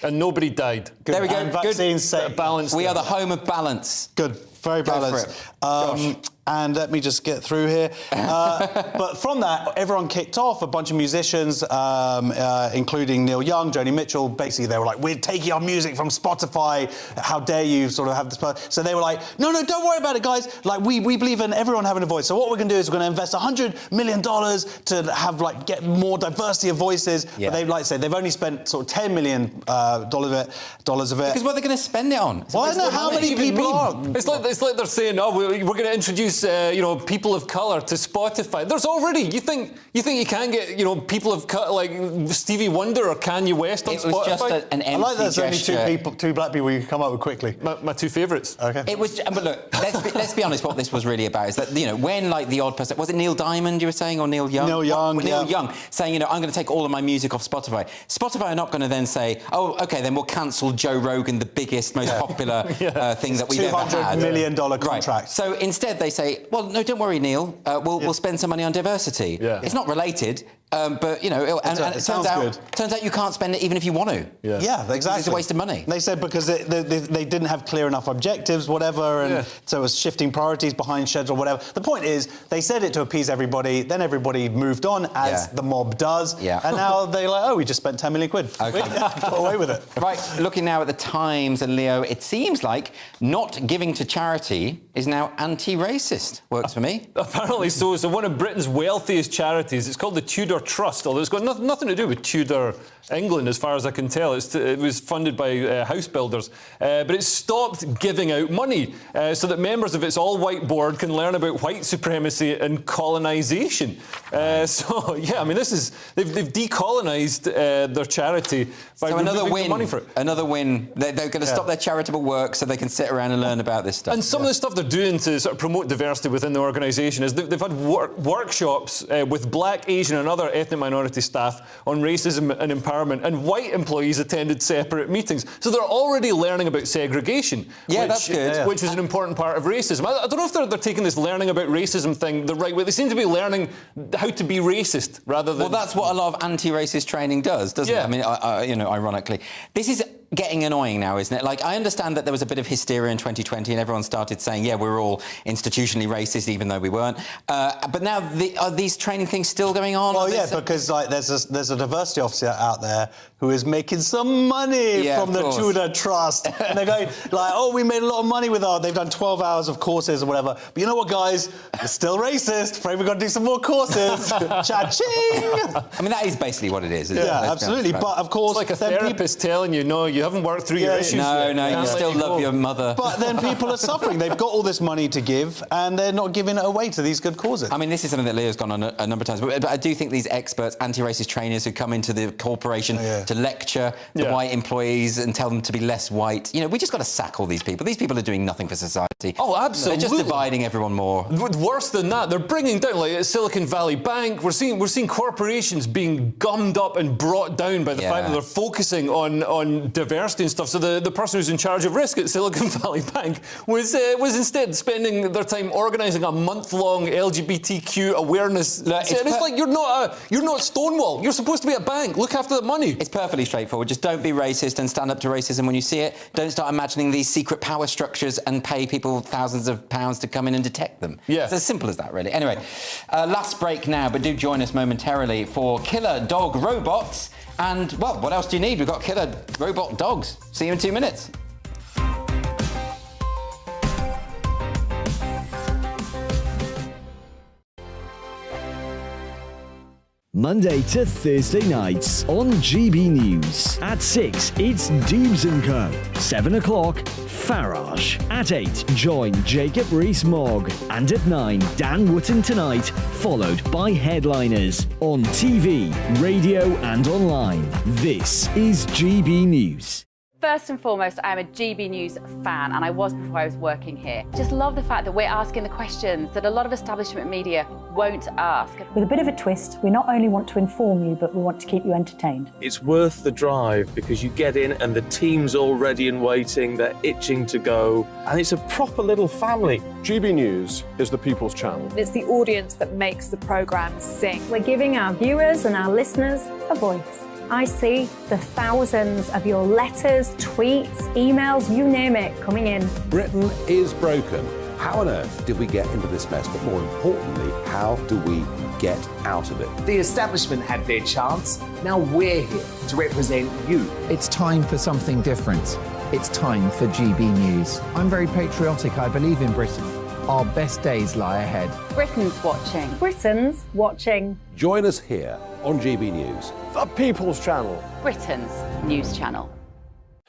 and nobody died. Good. There we go. And vaccines say balance. We are the home of balance. Good. Very balanced. And let me just get through here. But from that, everyone kicked off. A bunch of musicians, including Neil Young, Joni Mitchell, basically they were like, we're taking our music from Spotify. How dare you sort of have this... So they were like, no, don't worry about it, guys. Like, we believe in everyone having a voice. So what we're going to do is we're going to invest $100 million to have, like, get more diversity of voices. Yeah. But they've, like I said, they've only spent sort of $10 million dollars of it. Because what are they going to spend it on? Well, I don't know how many people are. It's like they're saying, we're going to introduce people of colour to Spotify. There's already. You think you can get people of colour like Stevie Wonder or Kanye West on Spotify? It was just an empty I like that there's gesture. only two black people you can come up with quickly. My two favourites. Okay. It was, but look, let's be honest. What this was really about is that when like the odd person, was it Neil Diamond you were saying or Neil Young? Neil Young, Neil Young saying I'm going to take all of my music off Spotify. Spotify are not going to then say, oh, okay, then we'll cancel Joe Rogan, the biggest, most popular thing that we've ever had. $200 million contract. Right. So instead they say, well, no, don't worry, Neil. We'll spend some money on diversity. Yeah. It's not related, but it turns out you can't spend it even if you want to. Yeah, exactly. It's a waste of money. They said because they didn't have clear enough objectives, whatever, and so it was shifting priorities behind schedule, whatever. The point is, they said it to appease everybody, then everybody moved on, as the mob does, and now they're like, we just spent 10 million quid. Okay. Got away with it. Right, looking now at the Times, and Leo, it seems like not giving to charity is now anti-racist. Works for me. Apparently so. So one of Britain's wealthiest charities, it's called the Tudor Trust, although it's got nothing to do with Tudor England, as far as I can tell. It was funded by house builders. But it stopped giving out money so that members of its all-white board can learn about white supremacy and colonisation. This is... They've decolonised their charity by removing money for it. Another win. They're going to stop their charitable work so they can sit around and learn about this stuff. And some of the stuff they're doing to sort of promote diversity within the organisation is they've had workshops with black, Asian and other ethnic minority staff on racism and empowerment, and white employees attended separate meetings. So they're already learning about segregation. That's good. Which is an important part of racism. I don't know if they're taking this learning about racism thing the right way. They seem to be learning how to be racist rather than... Well, that's what a lot of anti-racist training does, doesn't it? I mean, ironically. This is getting annoying now, isn't it? Like, I understand that there was a bit of hysteria in 2020 and everyone started saying, we're all institutionally racist, even though we weren't. But now, are these training things still going on? Well, because like there's a diversity officer out there who is making some money from the Tudor Trust. And they're going, like, we made a lot of money with they've done 12 hours of courses or whatever. But you know what, guys? It's still racist. Afraid we've got to do some more courses. Cha-ching! I mean, that is basically what it is, isn't it? Yeah, absolutely. But, of course... It's like a therapist telling you, no, you haven't worked through your issues yet. No, you still love your mother. But then people are suffering. They've got all this money to give, and they're not giving it away to these good causes. I mean, this is something that Leo's gone on a number of times, but I do think these experts, anti-racist trainers who come into the corporation to lecture the white employees and tell them to be less white, we just got to sack all these people. These people are doing nothing for society. Oh, absolutely. They're just dividing everyone more. Worse than that, they're bringing down, like, Silicon Valley Bank. We're seeing corporations being gummed up and brought down by the fact that they're focusing on diversity diversity and stuff. So the person who's in charge of risk at Silicon Valley Bank was instead spending their time organising a month-long LGBTQ awareness. It's like you're not Stonewall. You're supposed to be a bank. Look after the money. It's perfectly straightforward. Just don't be racist and stand up to racism when you see it. Don't start imagining these secret power structures and pay people thousands of pounds to come in and detect them. Yeah. It's as simple as that, really. Anyway, last break now, but do join us momentarily for killer dog robots. And, well, what else do you need? We've got killer robot dogs. See you in 2 minutes. Monday to Thursday nights on GB News. At 6, it's Dubes & Co. 7 o'clock, Farage. At 8, join Jacob Rees-Mogg. And at 9, Dan Wootton Tonight, followed by headliners. On TV, radio and online. This is GB News. First and foremost, I am a GB News fan, and I was before I was working here. Just love the fact that we're asking the questions that a lot of establishment media won't ask. With a bit of a twist, we not only want to inform you, but we want to keep you entertained. It's worth the drive because you get in and the team's all ready and waiting, they're itching to go, and it's a proper little family. GB News is the People's Channel. It's the audience that makes the programme sing. We're giving our viewers and our listeners a voice. I see the thousands of your letters, tweets, emails, you name it, coming in. Britain is broken. How on earth did we get into this mess? But more importantly, how do we get out of it? The establishment had their chance. Now we're here to represent you. It's time for something different. It's time for GB News. I'm very patriotic. I believe in Britain. Our best days lie ahead. Britain's watching. Britain's watching. Join us here on GB News. The People's Channel. Britain's news channel.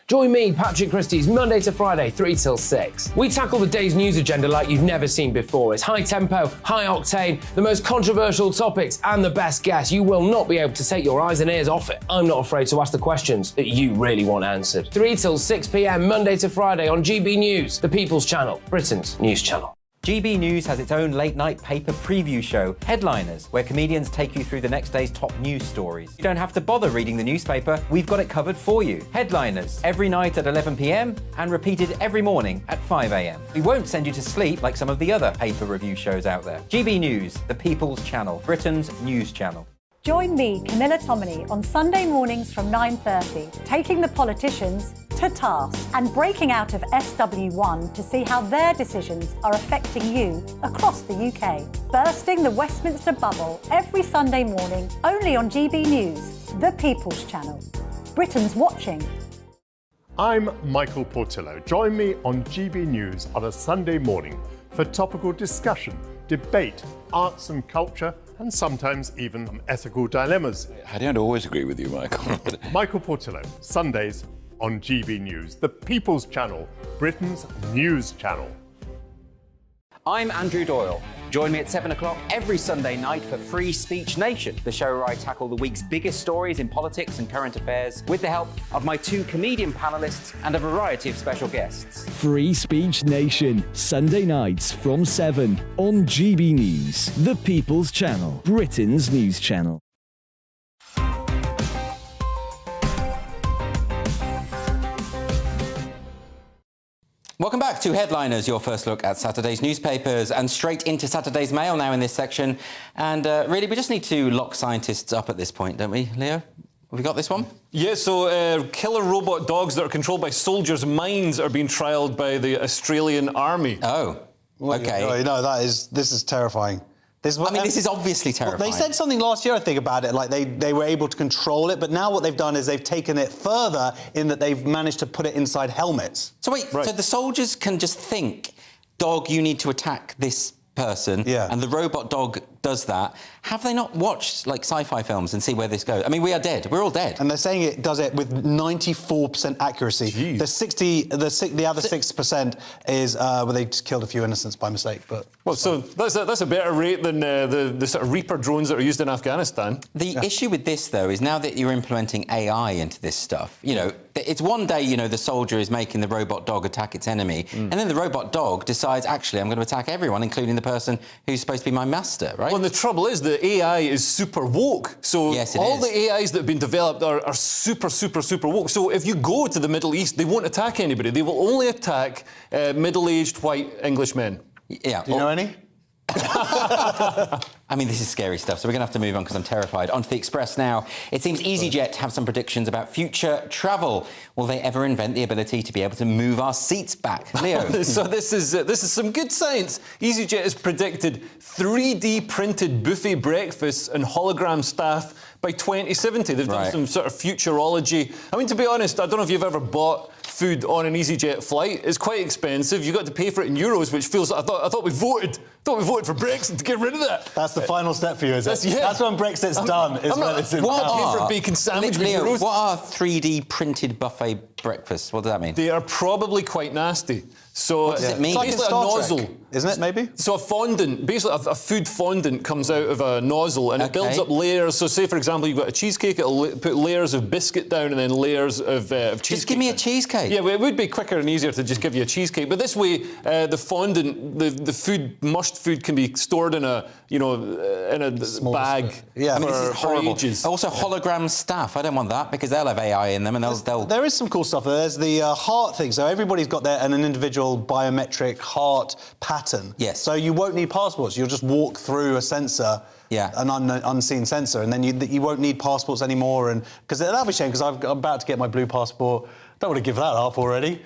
Join me, Patrick Christie's, Monday to Friday, 3 till 6. We tackle the day's news agenda like you've never seen before. It's high tempo, high octane, the most controversial topics, and the best guests. You will not be able to take your eyes and ears off it. I'm not afraid to ask the questions that you really want answered. 3 till 6 p.m, Monday to Friday on GB News, the People's Channel, Britain's news channel. GB News has its own late-night paper preview show, Headliners, where comedians take you through the next day's top news stories. You don't have to bother reading the newspaper, we've got it covered for you. Headliners, every night at 11 p.m, and repeated every morning at 5 a.m. We won't send you to sleep like some of the other paper review shows out there. GB News, the People's Channel, Britain's news channel. Join me, Camilla Tominey, on Sunday mornings from 9:30, taking the politicians to task and breaking out of SW1 to see how their decisions are affecting you across the UK. Bursting the Westminster bubble every Sunday morning, only on GB News, the People's Channel. Britain's watching. I'm Michael Portillo. Join me on GB News on a Sunday morning for topical discussion, debate, arts and culture, and sometimes even ethical dilemmas. I don't always agree with you, Michael. Michael Portillo, Sundays on GB News, the People's Channel, Britain's news channel. I'm Andrew Doyle. Join me at 7 o'clock every Sunday night for Free Speech Nation, the show where I tackle the week's biggest stories in politics and current affairs with the help of my 2 comedian panellists and a variety of special guests. Free Speech Nation, Sunday nights from 7 on GB News, the People's Channel, Britain's news channel. Welcome back to Headliners, your first look at Saturday's newspapers, and straight into Saturday's Mail now in this section. And really, we just need to lock scientists up at this point, don't we, Leo? Have we got this one? Yeah, so killer robot dogs that are controlled by soldiers' minds are being trialled by the Australian Army. Oh, okay. No, this is terrifying. This is obviously terrifying. They said something last year, I think, about it, like they were able to control it, but now what they've done is they've taken it further in that they've managed to put it inside helmets. So wait, so the soldiers can just think, dog, you need to attack this person, and the robot dog does that. Have they not watched like sci-fi films and see where this goes? I mean, we are dead. We're all dead. And they're saying it does it with 94% accuracy. Jeez. The other 6% is where they just killed a few innocents by mistake. But well, so that's a better rate than the sort of Reaper drones that are used in Afghanistan. The issue with this, though, is now that you're implementing AI into this stuff, you know, it's one day, you know, the soldier is making the robot dog attack its enemy, and then the robot dog decides, actually, I'm going to attack everyone, including the person who's supposed to be my master, right? and the trouble is the AI is super woke. So all the AIs that have been developed are super, super, super woke. So if you go to the Middle East, they won't attack anybody. They will only attack middle-aged white English men. Yeah. Do you know any? I mean, this is scary stuff, so we're going to have to move on because I'm terrified. On to the Express now. It seems EasyJet have some predictions about future travel. Will they ever invent the ability to be able to move our seats back? Leo? So this is some good science. EasyJet has predicted 3D printed buffet breakfasts and hologram staff by 2070. They've done some sort of futurology. I mean, to be honest, I don't know if you've ever bought food on an EasyJet flight. It's quite expensive. You've got to pay for it in euros, which feels... I thought we voted for Brexit to get rid of that. That's the final step for you, is it? That's when Brexit's done. Is when it's in pay for a bacon sandwich with Leo, euros. what are 3D printed buffet breakfasts? What does that mean? They are probably quite nasty. So what does it mean? It's like It's a like Star nozzle, Trek, isn't it? Maybe. So a fondant, basically a food fondant, comes out of a nozzle and it builds up layers. So say, for example, you've got a cheesecake, it'll put layers of biscuit down and then layers of cheesecake. Just give me a cheesecake. Yeah, well, it would be quicker and easier to just give you a cheesecake. But this way, the fondant, the food, mushed food, can be stored in a bag. Yeah, I mean, this is horrible. Ages. Also, hologram staff. I don't want that because they'll have AI in them and they'll. There is some cool stuff. There's the heart thing. So everybody's got an individual biometric heart pattern. Yes. So you won't need passports. You'll just walk through a sensor. Yeah. An unseen sensor, and then you won't need passports anymore. And because that'll be a shame because I'm about to get my blue passport. Don't want to give that up already.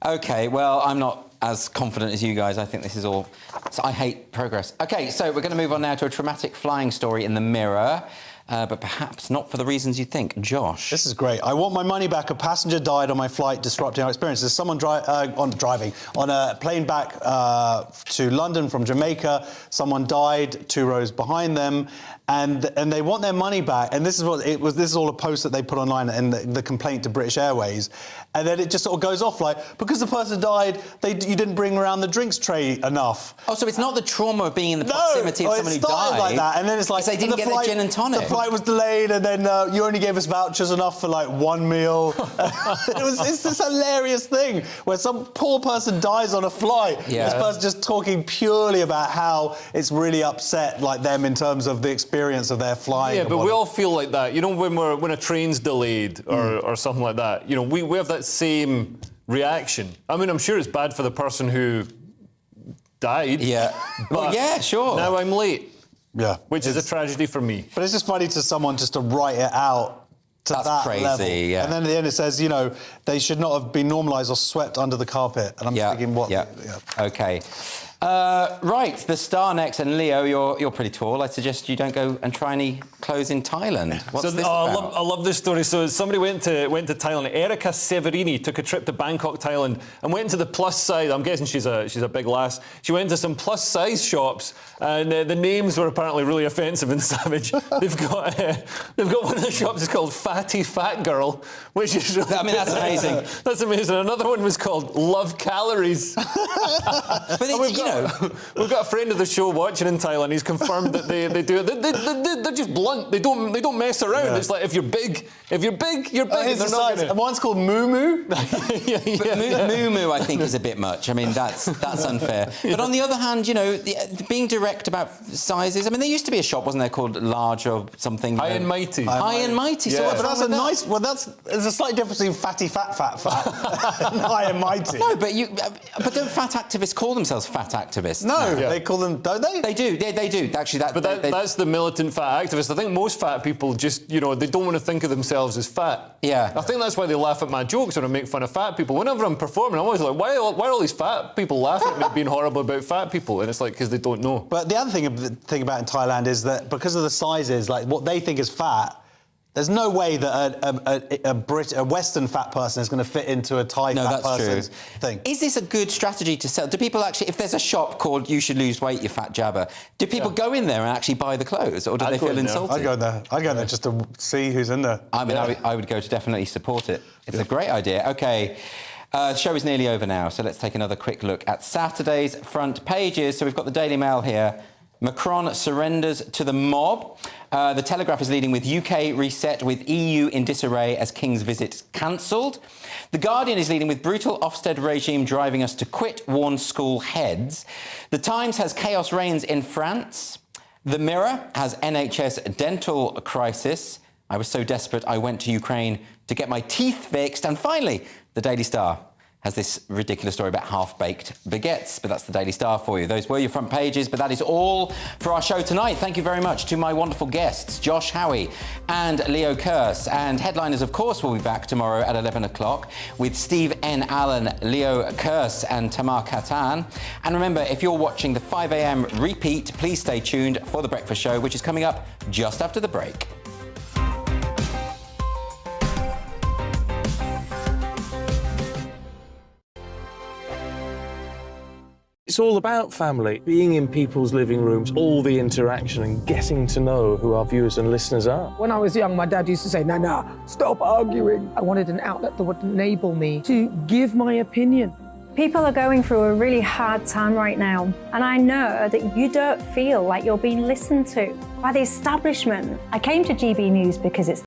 OK, well, I'm not as confident as you guys. I think this is all... So I hate progress. OK, so we're going to move on now to a traumatic flying story in the Mirror. But perhaps not for the reasons you think. Josh. This is great. I want my money back. A passenger died on my flight, disrupting our experience. There's someone driving on a plane back to London from Jamaica. Someone died 2 rows behind them, and they want their money back. And this is what it was. This is all a post that they put online and the complaint to British Airways. And then it just sort of goes off like, because the person died, you didn't bring around the drinks tray enough. Oh, so it's not the trauma of being in the proximity of someone who died. Like that, and then it's like they didn't get their gin and tonic. The flight was delayed, and then you only gave us vouchers enough for like 1 meal. It's this hilarious thing where some poor person dies on a flight. Yeah. This person just talking purely about how it's really upset like them in terms of the experience of their flying. Yeah, but we all feel like that. You know, when a train's delayed or something like that. You know, we have that same reaction. I mean, I'm sure it's bad for the person who died. Yeah. Well, yeah, sure. Now I'm late. Yeah. Which is a tragedy for me. But it's just funny to someone just to write it out to that crazy, level. yeah. And then at the end it says, you know, they should not have been normalised or swept under the carpet. And I'm thinking, what? Yeah. OK. Right, the Star next, and Leo, you're pretty tall. I suggest you don't go and try any clothes in Thailand. What's this about? I love this story. So somebody went to Thailand. Erica Severini took a trip to Bangkok, Thailand, and went to the plus size. I'm guessing she's a big lass. She went to some plus size shops, and the names were apparently really offensive and savage. They've got one of the shops is called Fatty Fat Girl, which is really, I mean, that's amazing. That's amazing. Another one was called Love Calories. But we've got a friend of the show watching in Thailand. He's confirmed that they do it. They're just blunt. They don't mess around. Yeah. It's like if you're big, you're big. And one's called Moo Moo. Moo Moo, I think, is a bit much. I mean, that's unfair. But on the other hand, you know, being direct about sizes. I mean, there used to be a shop, wasn't there, called Large or something? High and Mighty. High and Mighty. Yeah. So what's but that's a nice. There's a slight difference between fatty, fat, and high and mighty. No, but don't fat activists call themselves fat activists? No, they call them, don't they? They do. They do. Actually, that's the militant fat activist. I think most fat people just, you know, they don't want to think of themselves as fat. Yeah. I think that's why they laugh at my jokes when I make fun of fat people. Whenever I'm performing, I'm always like, why are all these fat people laughing at me being horrible about fat people? And it's like, because they don't know. But the other thing about in Thailand is that because of the sizes, like what they think is fat, there's no way that a Western fat person is going to fit into a Thai fat person's thing. Is this a good strategy to sell? Do people actually, if there's a shop called "You Should Lose Weight, You Fat Jabber," do people go in there and actually buy the clothes, or do they feel insulted? I'd go there. I'd go there just to see who's in there. I mean, I would go to definitely support it. It's a great idea. OK. The show is nearly over now, so let's take another quick look at Saturday's front pages. So we've got the Daily Mail here. Macron surrenders to the mob. The Telegraph is leading with UK reset with EU in disarray as King's visit cancelled. The Guardian is leading with brutal Offstad regime driving us to quit, warn school heads. The Times has chaos reigns in France. The Mirror has NHS dental crisis. I was so desperate I went to Ukraine to get my teeth fixed. And finally, the Daily Star has this ridiculous story about half-baked baguettes, but that's the Daily Star for you. Those were your front pages, but that is all for our show tonight. Thank you very much to my wonderful guests, Josh Howie and Leo Kearse. And headliners, of course, will be back tomorrow at 11 o'clock with Steve N. Allen, Leo Kearse and Tamar Katan. And remember, if you're watching the 5 a.m. repeat, please stay tuned for The Breakfast Show, which is coming up just after the break. It's all about family, being in people's living rooms, all the interaction and getting to know who our viewers and listeners are. When I was young, my dad used to say, no, stop arguing. I wanted an outlet that would enable me to give my opinion. People are going through a really hard time right now, and I know that you don't feel like you're being listened to by the establishment. I came to GB News because it's